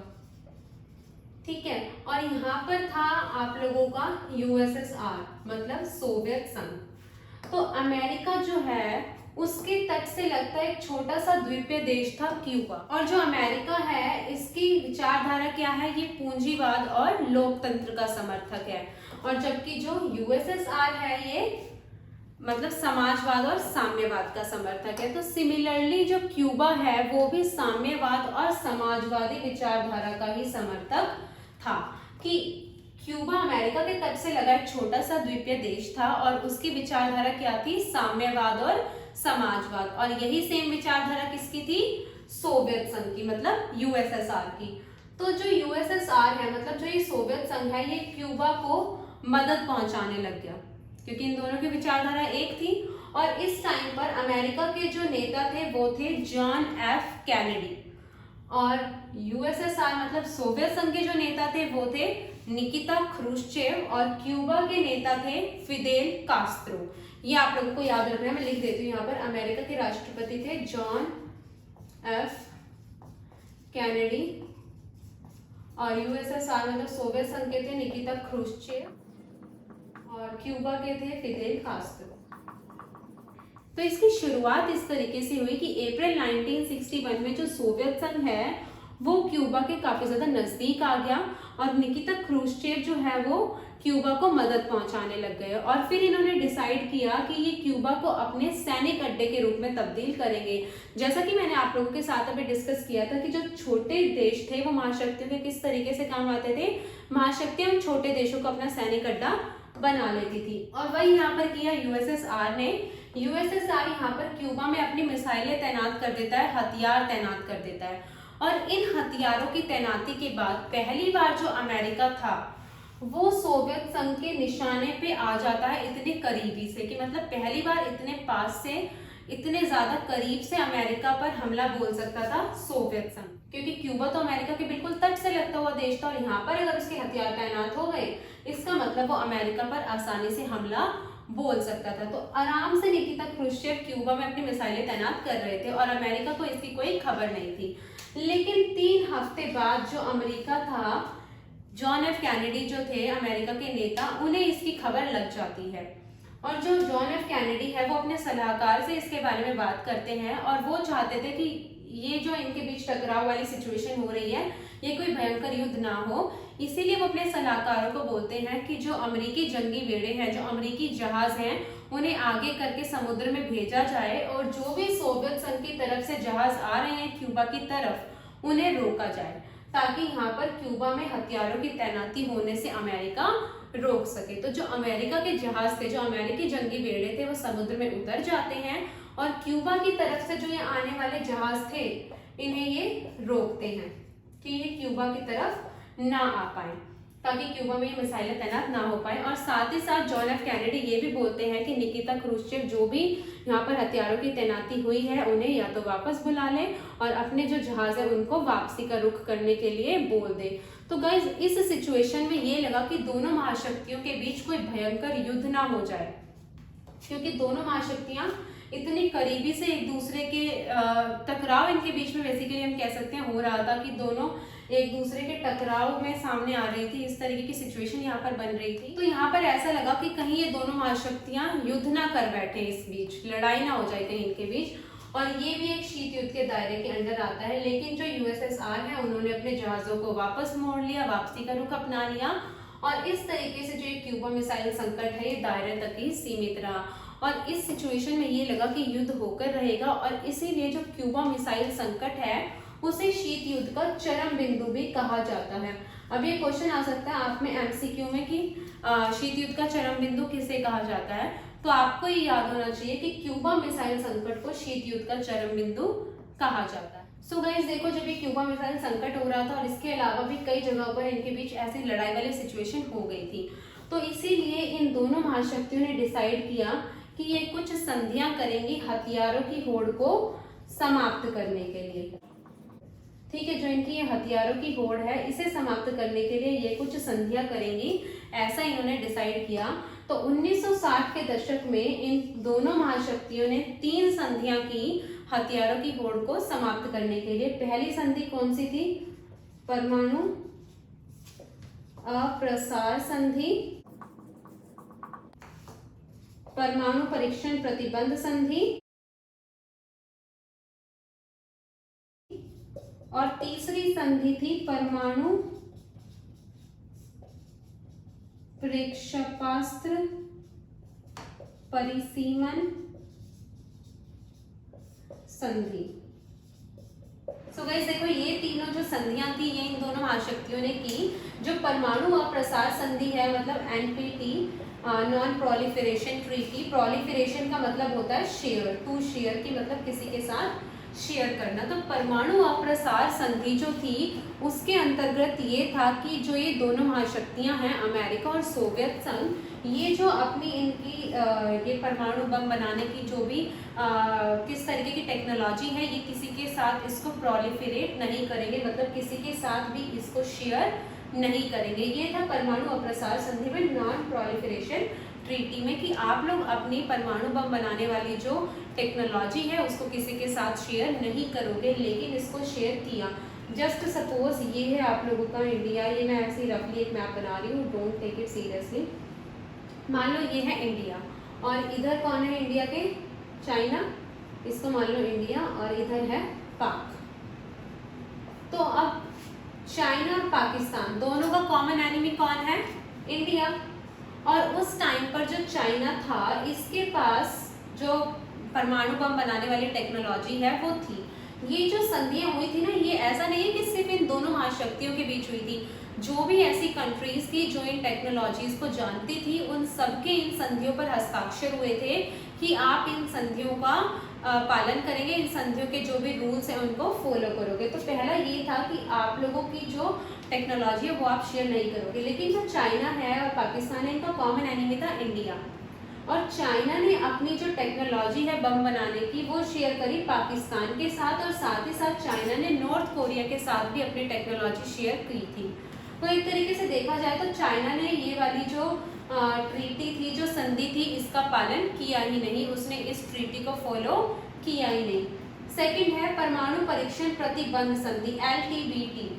ठीक है। और यहाँ पर था आप लोगों का यूएसएसआर, मतलब सोवियत संघ। तो अमेरिका जो है उसके तट से लगता एक छोटा सा द्वीपीय देश था क्यूबा। और जो अमेरिका है इसकी विचारधारा क्या है, ये पूंजीवाद और लोकतंत्र का समर्थक है। और जबकि जो यूएसएसआर है ये मतलब समाजवाद और साम्यवाद का समर्थक है। तो सिमिलरली जो क्यूबा है वो भी साम्यवाद और समाजवादी विचारधारा का ही समर्थक था, कि क्यूबा अमेरिका के तट से लगा एक छोटा सा द्वीपीय देश था और उसकी विचारधारा क्या थी, साम्यवाद और समाजवाद। और यही सेम विचारधारा किसकी थी, सोवियत संघ की, मतलब यूएसएसआर की। तो जो यूएसएसआर है, मतलब जो ये सोवियत संघ है, ये क्यूबा को मदद पहुंचाने लग गया, क्योंकि इन दोनों की विचारधारा एक थी। और इस टाइम पर अमेरिका के जो नेता थे वो थे जॉन एफ कैनेडी, और यूएसएसआर मतलब सोवियत संघ के जो नेता थे वो थे निकिता ख्रुश्चेव, और क्यूबा के नेता थे फिदेल कास्त्रो। ये आप लोगों को याद रखना है, मैं लिख देती हूँ यहाँ पर। अमेरिका के राष्ट्रपति थे जॉन एफ कैनेडी, और यूएसएसआर मतलब सोवियत संघ के थे निकिता क्रूश्चेव और क्यूबा के थे फिदेल कास्ट्रो। तो इसकी शुरुआत इस तरीके से हुई कि अप्रैल 1961 में जो सोवियत संघ है वो क्यूबा के काफी ज्यादा नजदीक आ गया और निकिता क्रूश्चेव जो है वो क्यूबा को मदद पहुंचाने लग गए और फिर इन्होंने डिसाइड किया कि ये क्यूबा को अपने सैनिक अड्डे के रूप में तब्दील करेंगे। जैसा कि मैंने आप लोगों के साथ अभी डिस्कस किया था कि जो छोटे देश थे वो महाशक्तियों के किस तरीके से काम आते थे, महाशक्तियां छोटे देशों को अपना सैनिक अड्डा बना लेती थी और वही यहाँ पर किया यूएसएसआर ने। यूएसएसआर यहाँ पर क्यूबा में अपनी मिसाइलें तैनात कर देता है, हथियार तैनात कर देता है और इन हथियारों की तैनाती के बाद पहली बार जो अमेरिका था वो सोवियत संघ के निशाने पे आ जाता है इतने करीबी से कि मतलब पहली बार इतने पास से, इतने ज्यादा करीब से अमेरिका पर हमला बोल सकता था सोवियत संघ, क्योंकि क्यूबा तो अमेरिका के बिल्कुल तट से लगता हुआ देश था और यहाँ पर अगर उसके हथियार तैनात हो गए इसका मतलब वो अमेरिका पर आसानी से हमला बोल सकता था। तो आराम से निकिता क्रूश्चेव क्यूबा में अपनी मिसाइलें तैनात कर रहे थे और अमेरिका को इसकी कोई खबर नहीं थी। लेकिन 3 हफ्ते बाद जो अमेरिका था, जॉन एफ कैनेडी जो थे अमेरिका के नेता, उन्हें इसकी खबर लग जाती है और जो जॉन एफ कैनेडी है वो अपने सलाहकार से इसके बारे में बात करते हैं और वो चाहते थे कि ये जो इनके बीच टकराव वाली सिचुएशन हो रही है ये कोई भयंकर युद्ध ना हो, इसीलिए वो अपने सलाहकारों को बोलते हैं कि जो अमेरिकी जंगी बेड़े हैं, जो अमेरिकी जहाज हैं, उन्हें आगे करके समुद्र में भेजा जाए और जो भी सोवियत संघ की तरफ से जहाज आ रहे हैं क्यूबा की तरफ उन्हें रोका जाए ताकि यहाँ पर क्यूबा में हथियारों की तैनाती होने से अमेरिका रोक सके। तो जो अमेरिका के जहाज थे, जो अमेरिकी जंगी बेड़े थे, वो समुद्र में उतर जाते हैं और क्यूबा की तरफ से जो ये आने वाले जहाज थे इन्हें ये रोकते हैं कि ये क्यूबा की तरफ ना आ पाए ताकि क्यूबा में ये मिसाइलें तैनात ना हो पाए। और साथ ही साथ जॉन एफ कैनेडी ये भी बोलते हैं कि निकिता क्रूश्चेव जो भी यहाँ पर हथियारों की तैनाती हुई है उन्हें या तो वापस बुला लें और अपने जो जहाज है उनको वापसी का रुख करने के लिए बोल दे। तो गाइज इस सिचुएशन में ये लगा कि दोनों महाशक्तियों के बीच कोई भयंकर युद्ध ना हो जाए, क्योंकि दोनों महाशक्तियां इतनी करीबी से एक दूसरे के टकराव इनके बीच में बेसिकली हम कह सकते हैं हो रहा था कि दोनों एक दूसरे के टकराव में सामने आ रही थी, इस तरीके की सिचुएशन यहाँ पर बन रही थी। तो यहाँ पर ऐसा लगा कि कहीं ये दोनों महाशक्तियां युद्ध ना कर बैठे, इस बीच लड़ाई ना हो जाए कहीं इनके बीच, और ये भी एक शीत युद्ध के दायरे के अंदर आता है। लेकिन जो यूएसएसआर है उन्होंने अपने जहाजों को वापस मोड़ लिया, वापसी का रुख अपना लिया और इस तरीके से जो ये क्यूबा मिसाइल संकट है ये दायरे तक ही सीमित रहा। और इस सिचुएशन में ये लगा कि युद्ध होकर रहेगा और इसीलिए जो क्यूबा मिसाइल संकट है उसे शीत युद्ध का चरम बिंदु भी कहा जाता है। अब ये क्वेश्चन आ सकता है आप में एमसीक्यू में कि शीत युद्ध का चरम बिंदु किसे कहा जाता है, तो आपको ये याद होना चाहिए कि क्यूबा मिसाइल संकट को शीत युद्ध का चरम बिंदु कहा जाता है। सो गाइस देखो, जब ये क्यूबा मिसाइल संकट हो रहा था और इसके अलावा भी कई जगहों पर इनके बीच ऐसी लड़ाई वाली सिचुएशन हो गई थी, तो इसीलिए इन दोनों महाशक्तियों ने डिसाइड किया कि ये कुछ संधियां करेंगी हथियारों की होड़ को समाप्त करने के लिए। ठीक है, जो इनकी ये हथियारों की होड़ है इसे समाप्त करने के लिए ये कुछ संधियां करेंगी, ऐसा इन्होंने डिसाइड किया। तो 1960 के दशक में इन दोनों महाशक्तियों ने 3 संधियां की हथियारों की होड़ को समाप्त करने के लिए। पहली संधि कौन सी थी? परमाणु अप्रसार संधि, परमाणु परीक्षण प्रतिबंध संधि और तीसरी संधि थी परमाणु प्रेक्षेपास्त्र परिसीमन संधि। सो गाइस देखो, ये तीनों जो संधियां थी ये इन दोनों महाशक्तियों ने की। जो परमाणु अप्रसार संधि है मतलब NPT, non proliferation treaty, proliferation का मतलब होता है शेयर, टू शेयर की मतलब किसी के साथ शेयर करना। तो परमाणु अप्रसार संधि जो थी उसके अंतर्गत ये था कि जो ये दोनों महाशक्तियां हैं अमेरिका और सोवियत संघ, ये जो अपनी इनकी ये परमाणु बम बनाने की जो भी किस तरीके की टेक्नोलॉजी है ये किसी के साथ इसको प्रोलिफरेट नहीं करेंगे, मतलब किसी के साथ भी इसको शेयर नहीं करेंगे। ये था परमाणु अप्रसार संधि में, नॉन प्रोलिफरेशन ट्रीटी में, कि आप लोग अपनी परमाणु बम बनाने वाली जो टेक्नोलॉजी है उसको किसी के साथ शेयर नहीं करोगे, लेकिन इसको शेयर किया। जस्ट सपोज ये है आप लोगों का इंडिया, ये मैं ऐसे ही रफली एक मैप बना रही हूँ, डोंट टेक इट सीरियसली। मान लो ये है इंडिया और इधर कौन है इंडिया के, चाइना, इसको मान लो इंडिया, और इधर है पाक। तो अब चाइना और पाकिस्तान दोनों का कॉमन एनिमी कौन है, इंडिया। और उस टाइम पर जो चाइना था इसके पास जो परमाणु बम बनाने वाली टेक्नोलॉजी है वो थी। ये जो संधियां हुई थी ना, ये ऐसा नहीं है कि सिर्फ इन दोनों महाशक्तियों के बीच हुई थी, जो भी ऐसी कंट्रीज थी जो इन टेक्नोलॉजीज को जानती थी उन सबके इन संधियों पर हस्ताक्षर हुए थे कि आप इन संधियों का पालन करेंगे, इन संधियों के जो भी रूल्स हैं उनको फॉलो करोगे। तो पहला ये था कि आप लोगों की जो टेक्नोलॉजी है वो आप शेयर नहीं करोगे। लेकिन जो चाइना है और पाकिस्तान है, इनका कॉमन एनिमी था इंडिया, और चाइना ने अपनी जो टेक्नोलॉजी है बम बनाने की वो शेयर करी पाकिस्तान के साथ, और साथ ही साथ चाइना ने नॉर्थ कोरिया के साथ भी अपनी टेक्नोलॉजी शेयर की थी। तो एक तरीके से देखा जाए तो चाइना ने ये वाली जो ट्रीटी थी, जो संधि थी, इसका पालन किया ही नहीं, उसने इस ट्रीटी को फॉलो किया ही नहीं। सेकंड है परमाणु परीक्षण प्रतिबंध संधि, LTBT,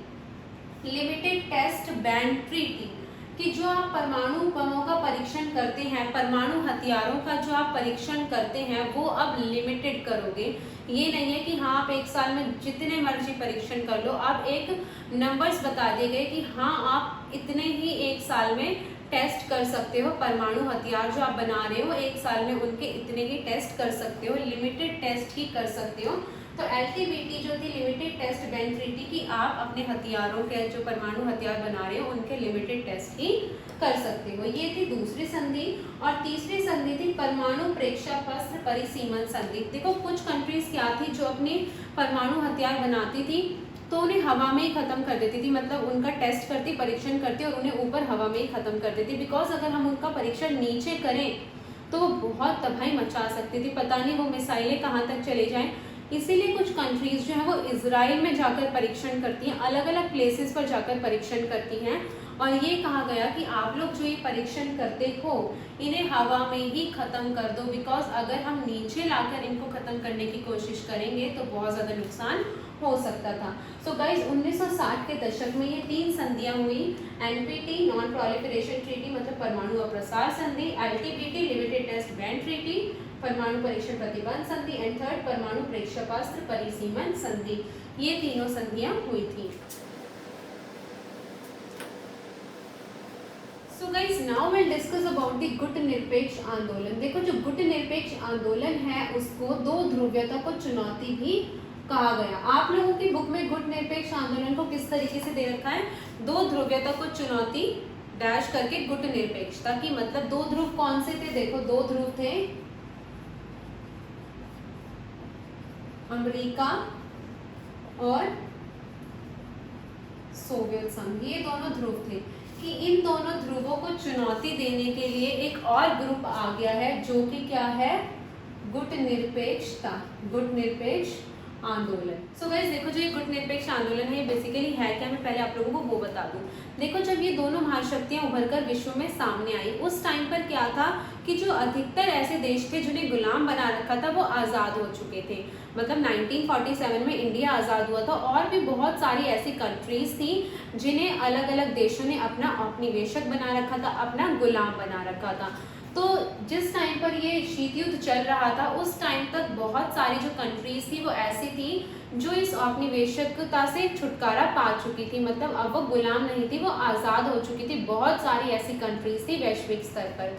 limited test ban treaty, कि जो आप परमाणु बमों का परीक्षण करते हैं, परमाणु हथियारों का जो आप परीक्षण करते हैं वो अब लिमिटेड करोगे। ये नहीं है कि हाँ आप एक साल में जितने मर्जी परीक्षण कर लो, अब एक नंबर्स बता दिए गए कि हाँ आप इतने ही एक साल में टेस्ट कर सकते हो, परमाणु हथियार जो आप बना रहे हो एक साल में उनके इतने ही टेस्ट कर सकते हो, लिमिटेड टेस्ट ही कर सकते हो। तो LTBT जो थी, लिमिटेड टेस्ट बैन ट्रीटी, की आप अपने हथियारों के जो परमाणु हथियार बना रहे हो उनके लिमिटेड टेस्ट ही कर सकते हो। ये थी दूसरी संधि। और तीसरी संधि थी परमाणु प्रेक्षापत्र परिसीमन संधि। देखो कुछ कंट्रीज क्या थी जो अपनी परमाणु हथियार बनाती थी तो उन्हें हवा में ही खत्म कर देती थी, मतलब उनका टेस्ट करती, परीक्षण करती और उन्हें ऊपर हवा में ही खत्म कर देती। बिकॉज अगर हम उनका परीक्षण नीचे करें तो वो बहुत तबाही मचा सकती थी, पता नहीं वो मिसाइलें कहाँ तक चले जाएं। इसीलिए कुछ कंट्रीज जो है वो इजराइल में जाकर परीक्षण करती हैं, अलग अलग प्लेसेस पर जाकर परीक्षण करती हैं। और ये कहा गया कि आप लोग जो ये परीक्षण करते हो इन्हें हवा में ही खत्म कर दो, बिकॉज अगर हम नीचे लाकर इनको खत्म करने की कोशिश करेंगे तो बहुत ज़्यादा नुकसान हो सकता था। सो गाइज 1960 के दशक में ये 3 संधियां हुई, NPT नॉन प्रोलिफरेशन ट्रीटी मतलब परमाणु अप्रसार संधि, LTBT limited test ban treaty परमाणु परीक्षण प्रतिबंध संधि, एंड थर्ड परमाणु प्रेक्षापात्र परिसीमन संधि। ये तीनों संधियां हुई थी। So guys, now we'll discuss about the गुट निरपेक्ष आंदोलन। देखो जो गुट निरपेक्ष आंदोलन है उसको दो ध्रुवीयता को चुनौती भी कहा गया। आप लोगों की बुक में गुट निरपेक्ष आंदोलन को किस तरीके से दे रखा है, दो ध्रुवीयता को चुनौती डैश करके गुट निरपेक्षता की, मतलब दो ध्रुव कौन से थे, देखो दो ध्रुव थे अमेरिका और सोवियत संघ, ये दोनों ध्रुव थे। कि इन दोनों ध्रुवों को चुनौती देने के लिए एक और ग्रुप आ गया है जो कि क्या है, गुट निरपेक्षता, गुट निरपेक्ष आंदोलन। सो गाइस देखो जो ये गुट निरपेक्ष आंदोलन है ये बेसिकली है क्या, मैं पहले आप लोगों को वो बता दूं। देखो जब ये दोनों महाशक्तियां उभरकर विश्व में सामने आई उस टाइम पर क्या था कि जो अधिकतर ऐसे देश थे जिन्हें गुलाम बना रखा था वो आज़ाद हो चुके थे। मतलब 1947 में इंडिया आज़ाद हुआ था और भी बहुत सारी ऐसी कंट्रीज थी जिन्हें अलग अलग देशों ने अपना औपनिवेशक बना रखा था, अपना गुलाम बना रखा था। तो जिस टाइम पर ये शीत युद्ध चल रहा था उस टाइम तक बहुत सारी जो कंट्रीज थी वो ऐसी थी जो इस औपनिवेशिकता से छुटकारा पा चुकी थी, मतलब अब वो गुलाम नहीं थी, वो आज़ाद हो चुकी थी। बहुत सारी ऐसी कंट्रीज थी वैश्विक स्तर पर।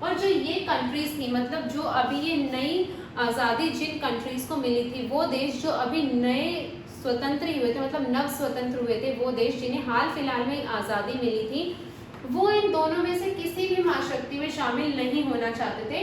और जो ये कंट्रीज थी मतलब जो अभी ये नई आज़ादी जिन कंट्रीज को मिली थी वो देश जो अभी नए स्वतंत्र हुए थे, मतलब नव स्वतंत्र हुए थे, वो देश जिन्हें हाल फिलहाल में आज़ादी मिली थी, वो इन दोनों में से किसी भी महाशक्ति में शामिल नहीं होना चाहते थे,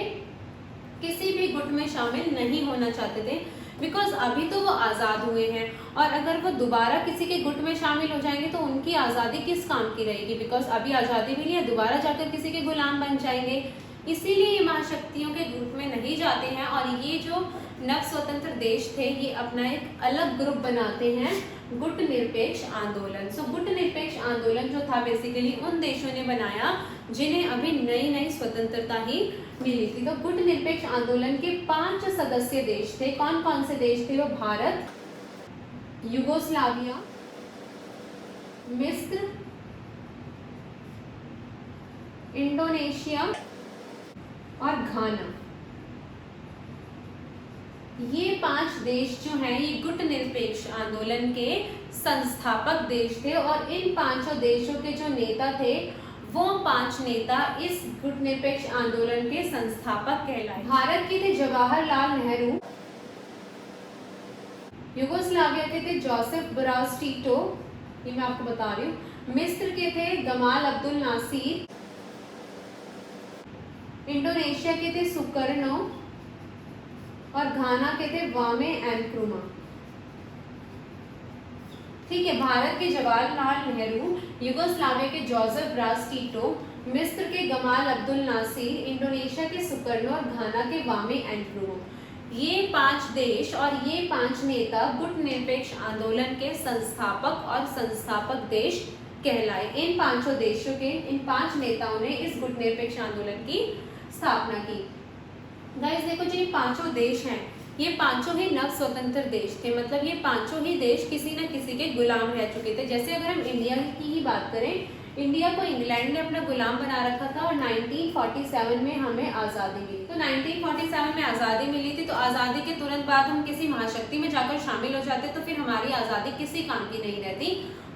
किसी भी गुट में शामिल नहीं होना चाहते थे। बिकॉज अभी तो वो आज़ाद हुए हैं और अगर वो दोबारा किसी के गुट में शामिल हो जाएंगे तो उनकी आज़ादी किस काम की रहेगी, बिकॉज अभी आज़ादी मिली है, दोबारा जाकर किसी के गुलाम बन जाएंगे। इसीलिए ये महाशक्तियों के ग्रुप में नहीं जाते हैं और ये जो नव स्वतंत्र देश थे ये अपना एक अलग ग्रुप बनाते हैं, गुट निरपेक्ष आंदोलन। सो गुट निरपेक्ष आंदोलन जो था बेसिकली उन देशों ने बनाया जिन्हें अभी नई नई स्वतंत्रता ही मिली थी। तो गुट निरपेक्ष आंदोलन के 5 सदस्य देश थे। कौन कौन से देश थे वो, भारत, युगोस्लाविया, मिस्र, इंडोनेशिया और घाना। ये 5 देश जो हैं ये गुटनिरपेक्ष आंदोलन के संस्थापक देश थे और इन 5 देशों के जो नेता थे वो 5 नेता इस गुटनिरपेक्ष आंदोलन के संस्थापक कहलाए। भारत के थे जवाहरलाल नेहरू, यूगोस्लाविया के थे जोसेफ ब्राज टीटो, ये मैं आपको बता रही हूँ। मिस्र के थे गमाल अब्दुल नासिर, इंडोनेशिया के थे सुकर्नो और घाना के थे वामे एनक्रुमा। ठीक है, भारत के जवाहरलाल नेहरू, यूगोस्लाविया के जोसेफ ब्राज टीटो, मिस्र के गमाल अब्दुल नासिर, इंडोनेशिया के सुकर्नो और घाना के वामे एनक्रुमा। ये 5 देश और ये 5 नेता गुटनिरपेक्ष आंदोलन के संस्थापक और संस्थापक देश कहलाए। इन 5 देशों के इन 5 नेताओं ने इस गुटनिरपेक्ष आंदोलन की स्थापना की। गाइस देखो, जो ये 5 देश हैं ये 5 ही नव स्वतंत्र देश थे, मतलब ये 5 ही देश किसी न किसी के गुलाम रह चुके थे। जैसे अगर हम इंडिया की ही बात करें, इंडिया को इंग्लैंड ने अपना गुलाम बना रखा था और 1947 में हमें आज़ादी मिली। तो 1947 में आज़ादी मिली थी, तो आज़ादी के तुरंत बाद हम किसी महाशक्ति में जाकर शामिल हो जाते तो फिर हमारी आज़ादी किसी काम की नहीं रहती,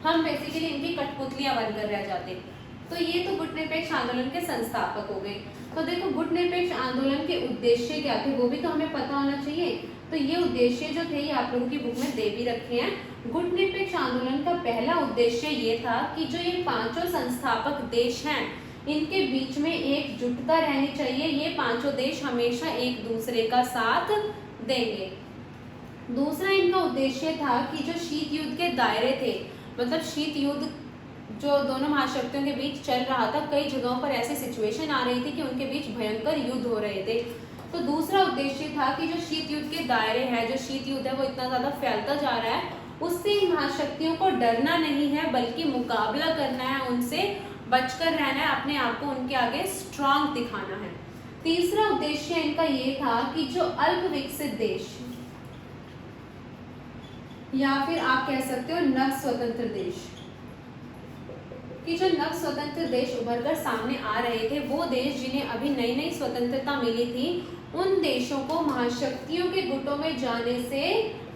हम बेसिकली इनकी कठपुतलियां बनकर रह जाते। तो ये तो गुटनिरपेक्ष आंदोलन के संस्थापक हो गए। तो देखो, गुटनिरपेक्ष आंदोलन के उद्देश्य क्या थे वो भी तो हमें पता होना चाहिए। तो ये उद्देश्य जो थे ये आप लोगों की बुक में दे भी रखे हैं। गुटनिरपेक्ष आंदोलन का पहला उद्देश्य ये था कि जो ये 5 संस्थापक देश हैं इनके बीच में एकजुटता रहनी चाहिए, ये 5 देश हमेशा एक दूसरे का साथ देंगे। दूसरा इनका उद्देश्य था कि जो शीत युद्ध के दायरे थे, मतलब शीत युद्ध जो दोनों महाशक्तियों के बीच चल रहा था, कई जगहों पर ऐसी सिचुएशन आ रही थी कि उनके बीच भयंकर युद्ध हो रहे थे। तो दूसरा उद्देश्य था कि जो शीत युद्ध के दायरे हैं, जो शीत युद्ध है वो इतना ज्यादा फैलता जा रहा है, उससे इन महाशक्तियों को डरना नहीं है बल्कि मुकाबला करना है, उनसे बचकर रहना है, अपने आप को उनके आगे स्ट्रांग दिखाना है। तीसरा उद्देश्य इनका ये था कि जो अल्प विकसित देश या फिर आप कह सकते हो नव स्वतंत्र देश, कि जो नव स्वतंत्र देश उभर कर सामने आ रहे थे, वो देश जिन्हें अभी नई नई स्वतंत्रता मिली थी, उन देशों को महाशक्तियों के गुटों में जाने से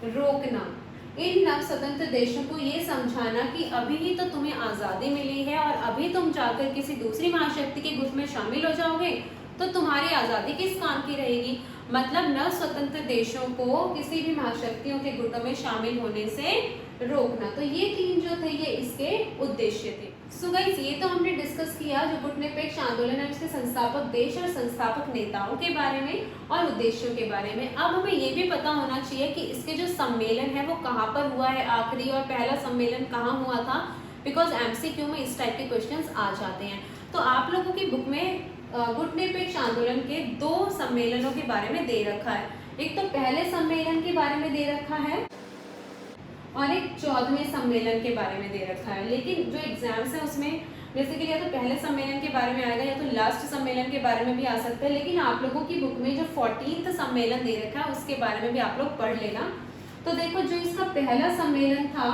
रोकना। इन नव स्वतंत्र देशों को ये समझाना कि अभी ही तो तुम्हें आज़ादी मिली है और अभी तुम जाकर किसी दूसरी महाशक्ति के गुट में शामिल हो जाओगे तो तुम्हारी आज़ादी किस काम की रहेगी। मतलब नव स्वतंत्र देशों को किसी भी महाशक्तियों के गुटों में शामिल होने से रोकना। तो ये 3 जो थे ये इसके उद्देश्य थे। सो गाइस, ये तो हमने डिस्कस किया जो गुटनिरपेक्ष आंदोलन है उसके संस्थापक देश और संस्थापक नेताओं के बारे में और उद्देश्यों के बारे में। अब हमें ये भी पता होना चाहिए कि इसके जो सम्मेलन है वो कहाँ पर हुआ है आखिरी, और पहला सम्मेलन कहाँ हुआ था, बिकॉज MCQ में इस टाइप के क्वेश्चंस आ जाते हैं। तो आप लोगों की बुक में गुटनिरपेक्ष आंदोलन के 2 सम्मेलनों के बारे में दे रखा है। एक तो पहले सम्मेलन के बारे में दे रखा है और एक 14वें सम्मेलन के बारे में दे रखा है। लेकिन जो एग्जाम्स है उसमें बेसिकली या तो पहले सम्मेलन के बारे में आएगा या तो लास्ट सम्मेलन के बारे में भी आ सकता है। लेकिन आप लोगों की बुक में जो 14th सम्मेलन दे रखा है उसके बारे में भी आप लोग पढ़ लेना। तो देखो, जो इसका पहला सम्मेलन था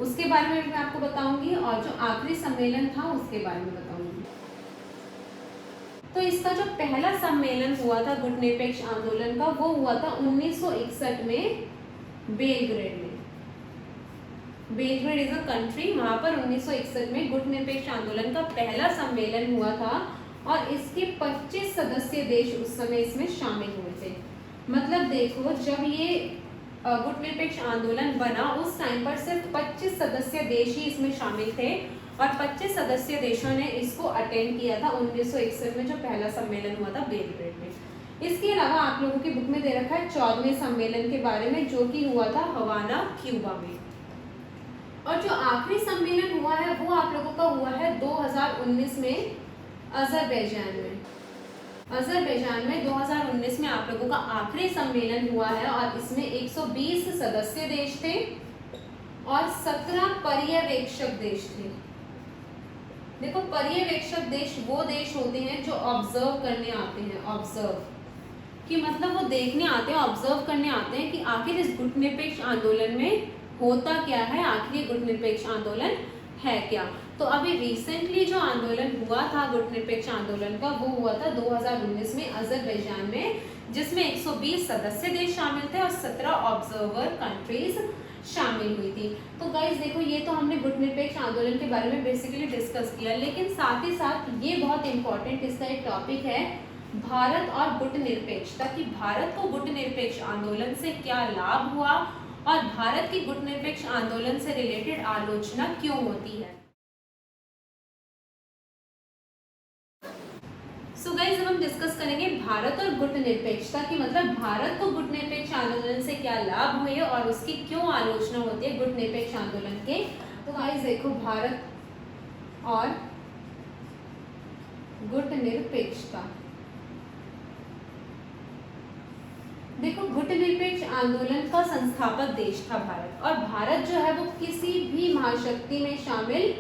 उसके बारे में मैं आपको बताऊंगी और जो आखिरी सम्मेलन था उसके बारे में बताऊंगी। तो इसका जो पहला सम्मेलन हुआ था गुटनिरपेक्ष आंदोलन का वो हुआ था 1961 में बेलग्रेड में। बेलग्रेड इज अ कंट्री, वहां पर 1961 में गुटनिरपेक्ष आंदोलन का पहला सम्मेलन हुआ था और इसके 25 सदस्य देश उस समय इसमें शामिल हुए थे। मतलब देखो, जब ये गुटनिरपेक्ष आंदोलन बना उस टाइम पर सिर्फ 25 सदस्य देश ही इसमें शामिल थे और 25 सदस्य देशों ने इसको अटेंड किया था 1961 में जो पहला सम्मेलन हुआ था बेलग्रेड में। इसके अलावा आप लोगों की बुक में दे रखा है 14वें सम्मेलन के बारे में जो कि हुआ था हवाना, क्यूबा में। और जो आखिरी सम्मेलन हुआ है वो आप लोगों का हुआ है 2019 में अजरबैजान में। अजरबैजान में 2019 में आप लोगों का आखिरी सम्मेलन हुआ है और इसमें 120 सदस्य देश थे और 17 पर्यवेक्षक देश थे। देखो, पर्यवेक्षक देश वो देश होते हैं जो ऑब्जर्व करने आते हैं। ऑब्जर्व कि मतलब वो देखने आते हैं, ऑब्जर्व करने आते हैं कि आखिर इस गुटनिरपेक्ष आंदोलन में होता क्या है, आखिर ये गुटनिरपेक्ष आंदोलन है क्या। तो अभी रिसेंटली जो आंदोलन हुआ था गुटनिरपेक्ष आंदोलन का, वो हुआ था 2019 में अजरबैजान में, जिसमें 120 सदस्य देश शामिल थे और 17 ऑब्जर्वर कंट्रीज शामिल हुई थी। तो गाइज देखो, ये तो हमने गुटनिरपेक्ष आंदोलन के बारे में बेसिकली डिस्कस किया, लेकिन साथ ही साथ ये बहुत इंपॉर्टेंट इसका एक टॉपिक है भारत और गुटनिरपेक्षता, कि भारत को गुटनिरपेक्ष आंदोलन से क्या लाभ हुआ और भारत की गुटनिरपेक्ष आंदोलन से रिलेटेड आलोचना क्यों होती है। सो गाइस, अब हम डिस्कस करेंगे भारत और गुटनिरपेक्षता की, मतलब भारत को गुटनिरपेक्ष आंदोलन से क्या लाभ हुए और उसकी क्यों आलोचना होती है गुटनिरपेक्ष आंदोलन के। तो गाइस देखो, भारत और गुटनिरपेक्षता, देखो गुटनिरपेक्ष आंदोलन का संस्थापक देश था भारत, और भारत जो है वो किसी भी महाशक्ति में शामिल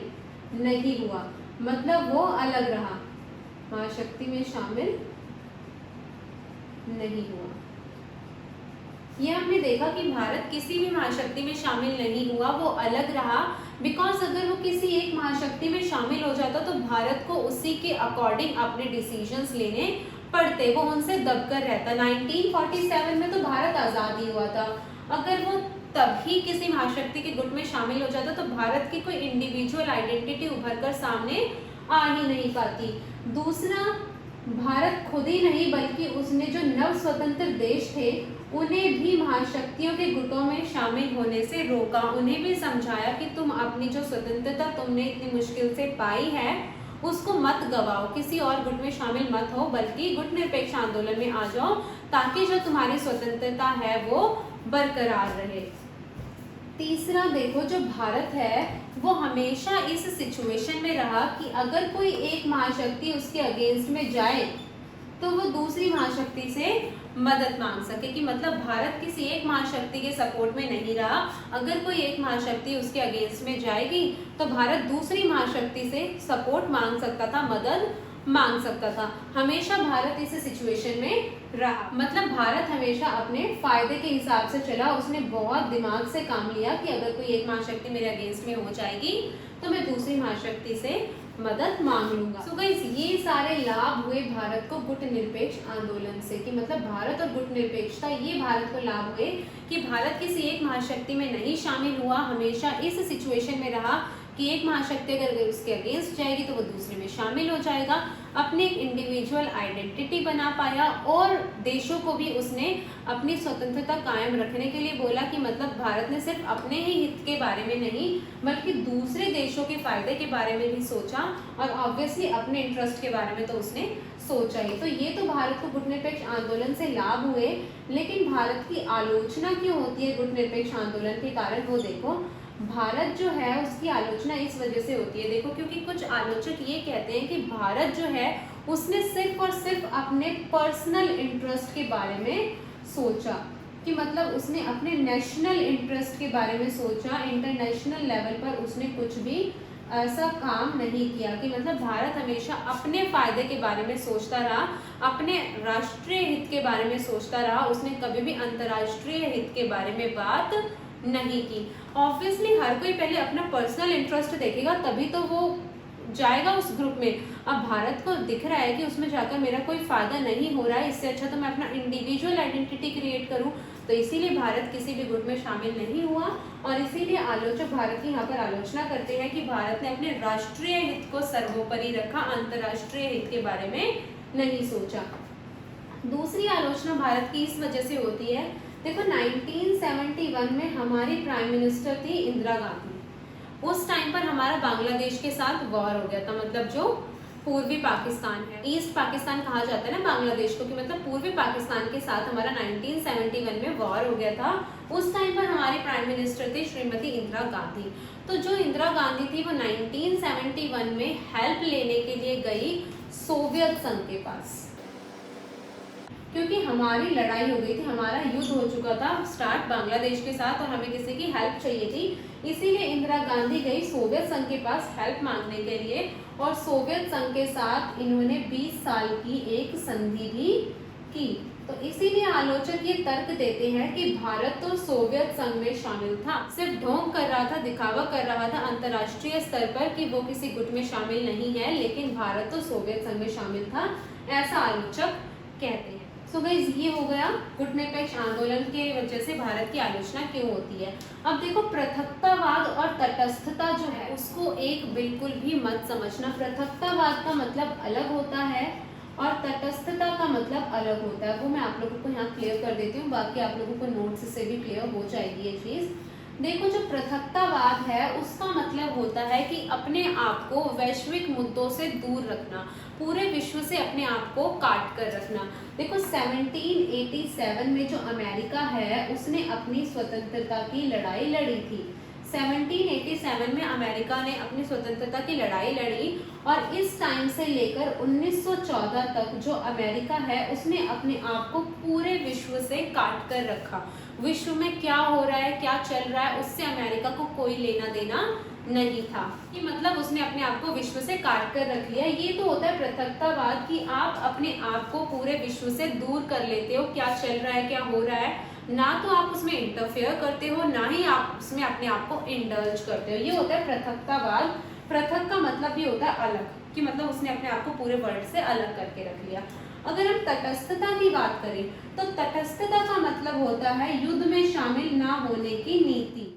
नहीं हुआ, मतलब वो अलग रहा, महाशक्ति में शामिल नहीं हुआ। ये हमने देखा कि भारत किसी भी महाशक्ति में शामिल नहीं हुआ, वो अलग रहा, बिकॉज अगर वो किसी एक महाशक्ति में शामिल हो जाता तो भारत को उसी के अकॉर्डिंग अपने डिसीजंस लेने पड़ते, वो उनसे दबकर रहता। 1947 में तो भारत आज़ाद ही हुआ था, अगर वो तभी किसी महाशक्ति के गुट में शामिल हो जाता तो भारत की कोई इंडिविजुअल आइडेंटिटी उभर कर सामने आ ही नहीं पाती। दूसरा, भारत खुद ही नहीं बल्कि उसने जो नव स्वतंत्र देश थे उन्हें भी महाशक्तियों के गुटों में शामिल होने से रोका, उन्हें भी समझाया कि तुम अपनी जो स्वतंत्रता तुमने इतनी मुश्किल से पाई है उसको मत गवाओ, किसी और गुट में शामिल मत हो, बल्कि गुटनिरपेक्ष आंदोलन में आ जाओ, ताकि जो तुम्हारी स्वतंत्रता है वो बरकरार रहे। तीसरा, देखो जो भारत है वो हमेशा इस सिचुएशन में रहा कि अगर कोई एक महाशक्ति उसके अगेंस्ट में जाए तो वो दूसरी महाशक्ति से मदद मांग सके, कि मतलब भारत किसी एक महाशक्ति के सपोर्ट में नहीं रहा, अगर कोई एक महाशक्ति उसके अगेंस्ट में जाएगी तो भारत दूसरी महाशक्ति से सपोर्ट मांग सकता था, मदद मांग सकता था। हमेशा भारत इस सिचुएशन में रहा, मतलब भारत हमेशा अपने फायदे के हिसाब से चला, उसने बहुत दिमाग से काम लिया कि अगर कोई एक महाशक्ति मेरे अगेंस्ट में हो जाएगी तो मैं दूसरी महाशक्ति से मदद मांग लूंगा। सो गाइस, ये सारे लाभ हुए भारत को गुटनिरपेक्ष आंदोलन से, कि मतलब भारत और गुटनिरपेक्षता, ये भारत को लाभ हुए कि भारत किसी एक महाशक्ति में नहीं शामिल हुआ, हमेशा इस सिचुएशन में रहा कि एक महाशक्ति अगर उसके अगेंस्ट जाएगी तो वो दूसरे में शामिल हो जाएगा, अपनी एक इंडिविजुअल आइडेंटिटी बना पाया, और देशों को भी उसने अपनी स्वतंत्रता कायम रखने के लिए बोला, कि मतलब भारत ने सिर्फ अपने ही हित के बारे में नहीं बल्कि दूसरे देशों के फायदे के बारे में भी सोचा, और ऑब्वियसली अपने इंटरेस्ट के बारे में तो उसने सोचा ही। तो ये तो भारत को गुटनिरपेक्ष आंदोलन से लाभ हुए, लेकिन भारत की आलोचना क्यों होती है गुटनिरपेक्ष आंदोलन के कारण, वो देखो। भारत जो है उसकी आलोचना इस वजह से होती है, देखो, क्योंकि कुछ आलोचक ये कहते हैं कि भारत जो है उसने सिर्फ और सिर्फ अपने पर्सनल इंटरेस्ट के बारे में सोचा, कि मतलब उसने अपने नेशनल इंटरेस्ट के बारे में सोचा, इंटरनेशनल लेवल पर उसने कुछ भी ऐसा काम नहीं किया, कि मतलब भारत हमेशा अपने फायदे के बारे में सोचता रहा, अपने राष्ट्रीय हित के बारे में सोचता रहा, उसने कभी भी अंतर्राष्ट्रीय हित के बारे में बात नहीं की। ऑब्वियसली हर कोई पहले अपना पर्सनल इंटरेस्ट देखेगा, तभी तो वो जाएगा उस ग्रुप में। अब भारत को दिख रहा है कि उसमें जाकर मेरा कोई फायदा नहीं हो रहा है, इससे अच्छा तो मैं अपना इंडिविजुअल आइडेंटिटी क्रिएट करूं, तो इसीलिए भारत किसी भी गुट में शामिल नहीं हुआ, और इसीलिए आलोचक भारत की यहाँ पर आलोचना करते हैं कि भारत ने अपने राष्ट्रीय हित को सर्वोपरि रखा, अंतर्राष्ट्रीय हित के बारे में नहीं सोचा। दूसरी आलोचना भारत की इस वजह से होती है, देखो 1971 में हमारी प्राइम मिनिस्टर थी इंदिरा गांधी, उस टाइम पर हमारा बांग्लादेश के साथ वॉर हो गया था, मतलब जो पूर्वी पाकिस्तान है, ईस्ट पाकिस्तान कहा जाता है ना बांग्लादेश को, कि मतलब पूर्वी पाकिस्तान के साथ हमारा 1971 में वॉर हो गया था। उस टाइम पर हमारी प्राइम मिनिस्टर थी श्रीमती इंदिरा गांधी। तो जो इंदिरा गांधी थी वो 1971 में हेल्प लेने के लिए गई सोवियत संघ के पास, क्योंकि हमारी लड़ाई हो गई थी, हमारा युद्ध हो चुका था स्टार्ट बांग्लादेश के साथ, और हमें किसी की हेल्प चाहिए थी, इसीलिए इंदिरा गांधी गई सोवियत संघ के पास हेल्प मांगने के लिए, और सोवियत संघ के साथ इन्होंने 20 साल की एक संधि भी की। तो इसीलिए आलोचक ये तर्क देते हैं कि भारत तो सोवियत संघ में शामिल था, सिर्फ ढोंग कर रहा था, दिखावा कर रहा था अंतर्राष्ट्रीय स्तर पर कि वो किसी गुट में शामिल नहीं है, लेकिन भारत तो सोवियत संघ में शामिल था, ऐसा आलोचक कहते हैं। सो गाइस, ये हो गया गुटनिरपेक्ष आंदोलन के वजह से भारत की आलोचना क्यों होती है। अब देखो, पृथकतावाद और तटस्थता जो है उसको एक बिल्कुल भी मत समझना। पृथकतावाद का मतलब अलग होता है और तटस्थता का मतलब अलग होता है। वो मैं आप लोगों को यहाँ क्लियर कर देती हूँ, बाकी आप लोगों को नोट्स से भी क्लियर हो जाएगी ये चीज़। देखो, जो पृथकतावाद है उसका मतलब होता है कि अपने आप को वैश्विक मुद्दों से दूर रखना, पूरे विश्व से अपने आप को काट कर रखना। देखो, 1787 में जो अमेरिका है उसने अपनी स्वतंत्रता की लड़ाई लड़ी थी। 1787 में अमेरिका ने अपनी स्वतंत्रता की लड़ाई लड़ी और इस टाइम से लेकर 1914 तक जो अमेरिका है उसने अपने आप को पूरे विश्व से काट कर रखा। विश्व में क्या हो रहा है, क्या चल रहा है, उससे अमेरिका को कोई लेना देना नहीं था। कि मतलब उसने अपने आप को विश्व से काट कर रख लिया। ये तो होता है पृथकतावाद, कि आप अपने आप को पूरे विश्व से दूर कर लेते हो, क्या चल रहा है, क्या हो रहा है, ना तो आप उसमें इंटरफेयर करते हो, ना ही आप उसमें अपने आप को इंडल्ज करते हो। ये होता है पृथकतावाद। पृथक का मतलब भी होता है अलग, कि मतलब उसने अपने आप को पूरे वर्ल्ड से अलग करके रख लिया। अगर हम तटस्थता की बात करें तो तटस्थता का मतलब होता है युद्ध में शामिल ना होने की नीति।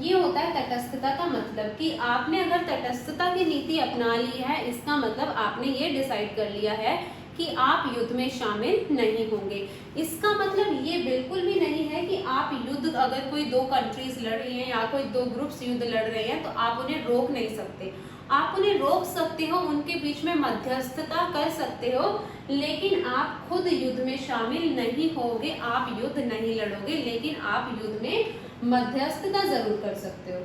ये होता है तटस्थता का मतलब, कि आपने अगर तटस्थता की नीति अपना ली है, इसका मतलब आपने ये डिसाइड कर लिया है कि आप युद्ध में शामिल नहीं होंगे। इसका मतलब ये बिल्कुल भी नहीं है कि आप युद्ध, अगर कोई दो कंट्रीज लड़ रही हैं या कोई दो ग्रुप्स युद्ध लड़ रहे हैं तो आप उन्हें रोक नहीं सकते। आप उन्हें रोक सकते हो, उनके बीच में मध्यस्थता कर सकते हो, लेकिन आप खुद युद्ध में शामिल नहीं होगे, आप युद्ध नहीं लड़ोगे, लेकिन आप युद्ध में मध्यस्थता जरूर कर सकते हो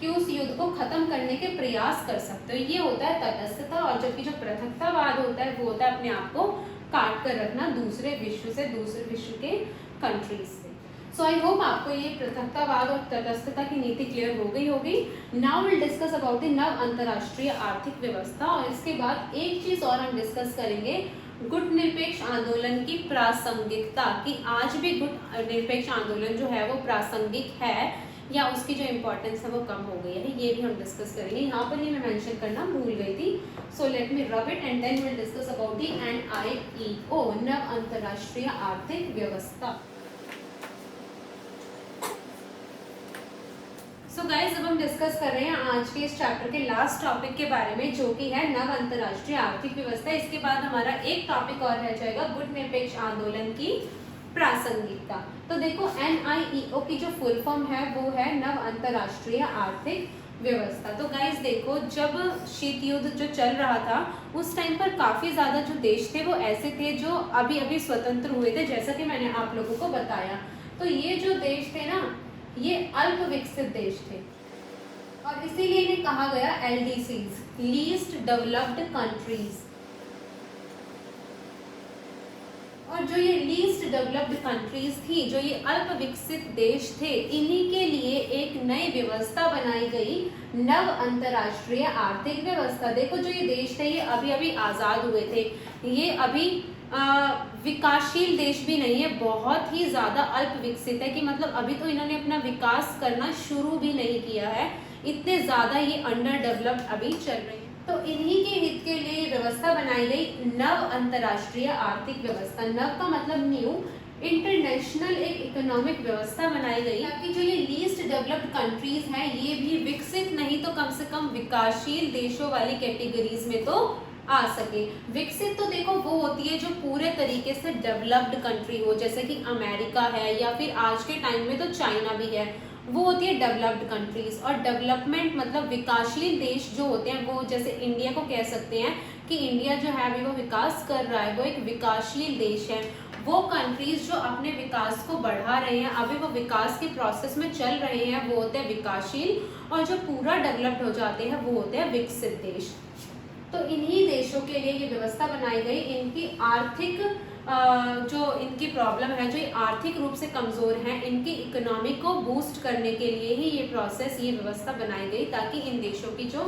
कि उस युद्ध को खत्म करने के प्रयास कर सकते हो। ये होता है तटस्थता। और जबकि जो पृथकतावाद होता है वो होता है अपने आप को काट कर रखना दूसरे विश्व से, दूसरे विश्व के कंट्रीज से। सो आई होप आपको ये पृथकतावाद और तटस्थता की नीति क्लियर हो गई होगी। Now will discuss about the नव अंतरराष्ट्रीय आर्थिक व्यवस्था, और इसके बाद एक चीज और हम डिस्कस करेंगे, गुट निरपेक्ष आंदोलन की प्रासंगिकता, कि आज भी गुट निरपेक्ष आंदोलन जो है वो प्रासंगिक है या उसकी जो इम्पोर्टेंस है वो कम हो गई है, ये भी हम डिस्कस करेंगे। यहाँ पर ही मैं मेंशन करना भूल गई थी। सो let me rub it and then will discuss about the NIEO, नव अंतरराष्ट्रीय आर्थिक व्यवस्था। सो गाइज, अब हम डिस्कस कर रहे हैं आज के इस चैप्टर के लास्ट टॉपिक के बारे में, जो कि है नव अंतरराष्ट्रीय आर्थिक व्यवस्था। इसके बाद हमारा एक टॉपिक और रह जाएगा, गुट निरपेक्ष आंदोलन की प्रासंगिकता। तो देखो, NIEO की जो फुल फॉर्म है वो है नव अंतरराष्ट्रीय आर्थिक व्यवस्था। तो गाइज देखो, जब शीत युद्ध जो चल रहा था उस टाइम पर काफी ज्यादा जो देश थे वो ऐसे थे जो अभी अभी स्वतंत्र हुए थे, जैसा कि मैंने आप लोगों को बताया। तो ये जो देश थे ना, ये अल्प विकसित देश थे और इसीलिए इन्हें कहा गया LDCs, लीस्ट डेवलप्ड कंट्रीज। और जो ये लीस्ट डेवलप्ड कंट्रीज थी, जो ये अल्प विकसित देश थे, इन्हीं के लिए एक नई व्यवस्था बनाई गई, नव अंतरराष्ट्रीय आर्थिक व्यवस्था। देखो, जो ये देश थे ये अभी अभी आजाद हुए थे, ये अभी विकासशील देश भी नहीं है, बहुत ही ज्यादा अल्प विकसित है, कि मतलब अभी तो इन्होंने अपना विकास करना शुरू भी नहीं किया है, इतने ज्यादा ये अंडर डेवलप्ड अभी चल रहे हैं। तो इन्हीं के हित के लिए व्यवस्था बनाई गई, नव अंतरराष्ट्रीय आर्थिक व्यवस्था। नव का मतलब न्यू, इंटरनेशनल एक इकोनॉमिक व्यवस्था बनाई गई, ताकि जो ये लीस्ट डेवलप्ड कंट्रीज हैं ये भी विकसित नहीं तो कम से कम विकासशील देशों वाली कैटेगरीज में तो आ सके। विकसित तो देखो वो होती है जो पूरे तरीके से डेवलप्ड कंट्री हो, जैसे कि अमेरिका है या फिर आज के टाइम में तो चाइना भी है, वो होती है डेवलप्ड कंट्रीज। और डेवलपमेंट मतलब विकासशील देश जो होते हैं, वो जैसे इंडिया को कह सकते हैं कि इंडिया जो है अभी वो विकास कर रहा है, वो एक विकासशील देश है। वो कंट्रीज जो अपने विकास को बढ़ा रहे हैं, अभी वो विकास के प्रोसेस में चल रहे हैं, वो होते हैं विकासशील। और जो पूरा डेवलप्ड हो जाते हैं वो होते हैं विकसित देश। तो इन्हीं देशों के लिए ये व्यवस्था बनाई गई, इनकी आर्थिक जो इनकी प्रॉब्लम है, जो ये आर्थिक रूप से कमजोर हैं, इनकी इकोनॉमी को बूस्ट करने के लिए ही ये प्रोसेस, ये व्यवस्था बनाई गई, ताकि इन देशों की जो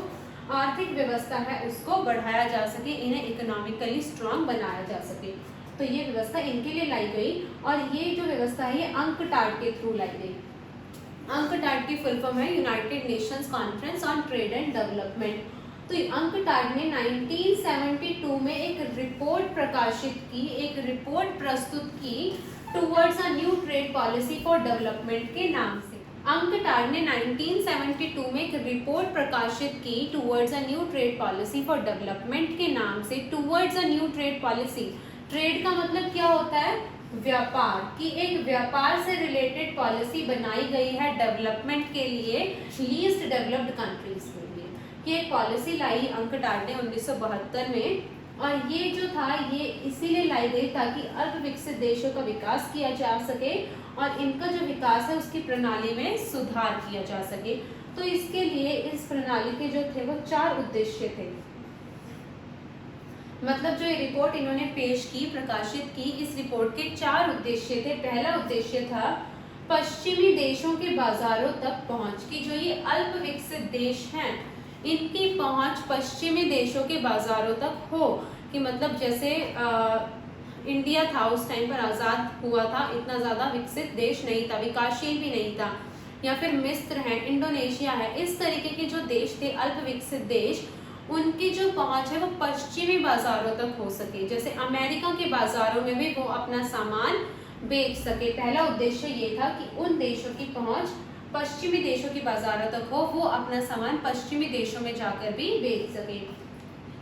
आर्थिक व्यवस्था है उसको बढ़ाया जा सके, इन्हें इकोनॉमिकली स्ट्रांग बनाया जा सके। तो ये व्यवस्था इनके लिए लाई गई और ये जो व्यवस्था है ये अंकटाड के थ्रू लाई गई। अंकटाड की फुल फॉर्म है United Nations conference on trade and development. तो अंकटाड ने 1972 में एक रिपोर्ट प्रकाशित की, एक रिपोर्ट प्रस्तुत की towards a new trade policy for development के नाम से। अंकटाड ने 1972 में एक रिपोर्ट प्रकाशित की towards a new trade policy for development के नाम से। Towards a new trade policy, trade का मतलब क्या होता है? व्यापार, की एक व्यापार से रिलेटेड पॉलिसी बनाई गई है डेवलपमेंट के लिए लीस्ट डेवलप्ड कंट्रीज के लिए। ये एक पॉलिसी लाई अंकटाड ने 1972 में, और ये जो था ये इसीलिए लाई गई ताकि अल्प विकसित देशों का विकास किया जा सके और इनका जो विकास है उसकी प्रणाली में सुधार किया जा सके। तो इसके लिए इस प्रणाली के जो थे वो 4 उद्देश्य थे। मतलब जो ये रिपोर्ट इन्होंने पेश की, प्रकाशित की, इस रिपोर्ट के 4 उद्देश्य थे। पहला उद्देश्य था पश्चिमी देशों के बाजारों तक पहुंच की, जो ये अल्प विकसित देश हैं इनकी पहुंच पश्चिमी देशों के बाजारों तक हो। कि मतलब जैसे इंडिया था उस टाइम पर आज़ाद हुआ था, इतना ज़्यादा विकसित देश नहीं था, विकासशील भी नहीं था, या फिर मिस्र है, इंडोनेशिया है, इस तरीके के जो देश थे अल्प विकसित देश, उनकी जो पहुंच है वो पश्चिमी बाजारों तक हो सके। जैसे अमेरिका के बाजारों में भी वो अपना सामान बेच सके। पहला उद्देश्य ये था कि उन देशों की पहुंच पश्चिमी देशों की बाजारों तक हो, वो अपना सामान पश्चिमी देशों में जाकर भी बेच सके।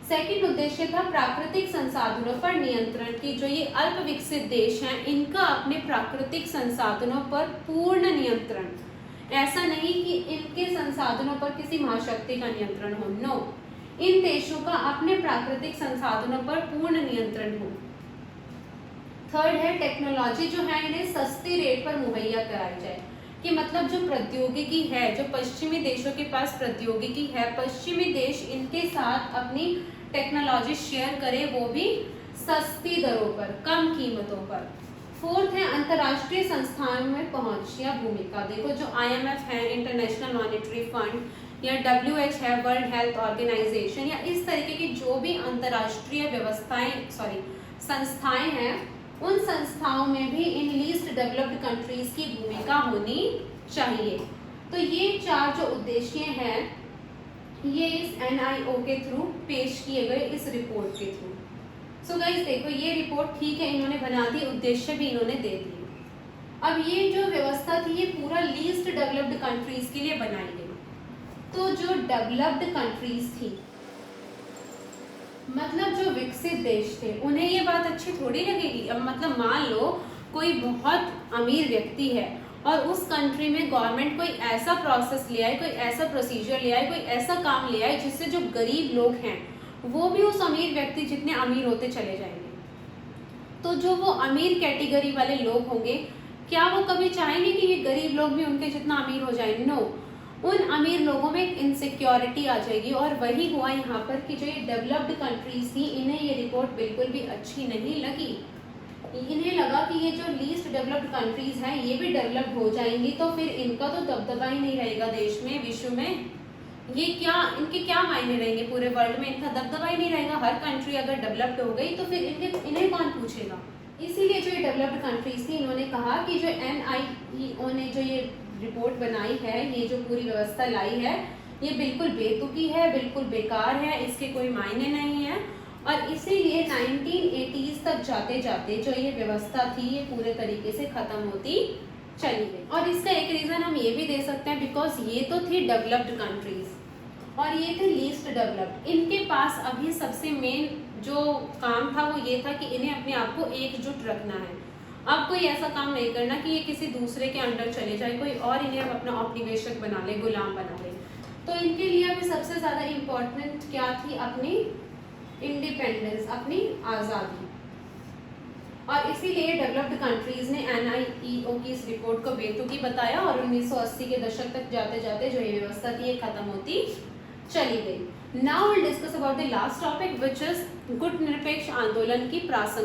सेकंड उद्देश्य था प्राकृतिक संसाधनों पर नियंत्रण की, जो ये अल्प विकसित देश हैं इनका अपने प्राकृतिक संसाधनों पर पूर्ण नियंत्रण। ऐसा नहीं कि इनके संसाधनों पर किसी महाशक्ति का नियंत्रण हो, नो, इन देशों का अपने प्राकृतिक संसाधनों पर पूर्ण नियंत्रण हो। थर्ड है टेक्नोलॉजी जो है इन्हें सस्ती रेट पर मुहैया कराई जाए। कि मतलब जो प्रौद्योगिकी है, जो पश्चिमी देशों के पास प्रौद्योगिकी है, पश्चिमी देश इनके साथ अपनी टेक्नोलॉजी शेयर करे, वो भी सस्ती दरों पर, कम कीमतों पर। फोर्थ है अंतर्राष्ट्रीय संस्थानों में पहुंच या भूमिका। देखो जो IMF है, इंटरनेशनल मॉनेटरी फंड, या WHO है, वर्ल्ड हेल्थ ऑर्गेनाइजेशन, या इस तरीके की जो भी अंतर्राष्ट्रीय संस्थाएं हैं, उन संस्थाओं में भी इन लीस्ट डेवलप्ड कंट्रीज की भूमिका होनी चाहिए। तो ये 4 जो उद्देश्य हैं ये इस NIO के थ्रू पेश किए गए इस रिपोर्ट के थ्रू। सो गाइस देखो ये रिपोर्ट ठीक है, इन्होंने बना दी, उद्देश्य भी इन्होंने दे दिए। अब ये जो व्यवस्था थी ये पूरा लीस्ट डेवलप्ड कंट्रीज के लिए बनाई गई। तो जो डेवलप्ड कंट्रीज थी, मतलब जो विकसित देश थे, उन्हें ये बात अच्छी थोड़ी लगेगी। अब मतलब मान लो कोई बहुत अमीर व्यक्ति है और उस कंट्री में गवर्नमेंट कोई ऐसा प्रोसेस ले आए, कोई ऐसा प्रोसीजर ले आए, कोई ऐसा काम ले आए जिससे जो गरीब लोग हैं वो भी उस अमीर व्यक्ति जितने अमीर होते चले जाएंगे। तो जो वो अमीर कैटेगरी वाले लोग होंगे, क्या वो कभी चाहेंगे कि ये गरीब लोग भी उनके जितना अमीर हो जाए? नो, उन अमीर लोगों में एक इनसिक्योरिटी आ जाएगी। और वही हुआ यहाँ पर कि जो ये डेवलप्ड कंट्रीज थी, इन्हें ये रिपोर्ट बिल्कुल भी अच्छी नहीं लगी। इन्हें लगा कि ये जो लीस्ट डेवलप्ड कंट्रीज हैं ये भी डेवलप्ड हो जाएंगी तो फिर इनका तो दबदबा ही नहीं रहेगा देश में, विश्व में। ये क्या, इनके क्या मायने रहेंगे पूरे वर्ल्ड में? इनका दबदबा ही नहीं रहेगा। हर कंट्री अगर डेवलप्ड हो गई तो फिर इन्हें कौन पूछेगा? इसीलिए जो ये डेवलप्ड कंट्रीज थी, इन्होंने कहा कि जो NIO ने जो ये रिपोर्ट बनाई है, ये जो पूरी व्यवस्था लाई है, ये बिल्कुल बेतुकी है, बिल्कुल बेकार है, इसके कोई मायने नहीं है। और इसीलिए 1980s तक जाते जाते जो ये व्यवस्था थी ये पूरे तरीके से खत्म होती चली गई। और इसका एक रीजन हम ये भी दे सकते हैं, बिकॉज ये तो थी डेवलप्ड कंट्रीज और ये थे लीस्ट डेवलप्ड। इनके पास अभी सबसे मेन जो काम था वो ये था कि इन्हें अपने आप को एकजुट रखना है। अब कोई ऐसा काम नहीं करना कि ये किसी दूसरे के अंडर चले जाए, कोई और इन्हें अपना औपनिवेशक बना ले, गुलाम बना ले। तो इनके लिए अभी सबसे ज़्यादा इम्पोर्टेंट क्या थी? अपनी इंडिपेंडेंस, अपनी आज़ादी। और इसीलिए डेवलप्ड कंट्रीज ने NIO की इस रिपोर्ट को बेतुकी बताया और 1980 के दशक तक जाते जाते जो ये व्यवस्था थी ये खत्म होती चली गई। Now will discuss about the last topic which is गुट निरपेक्ष आंदोलन की प्रासंगिकता।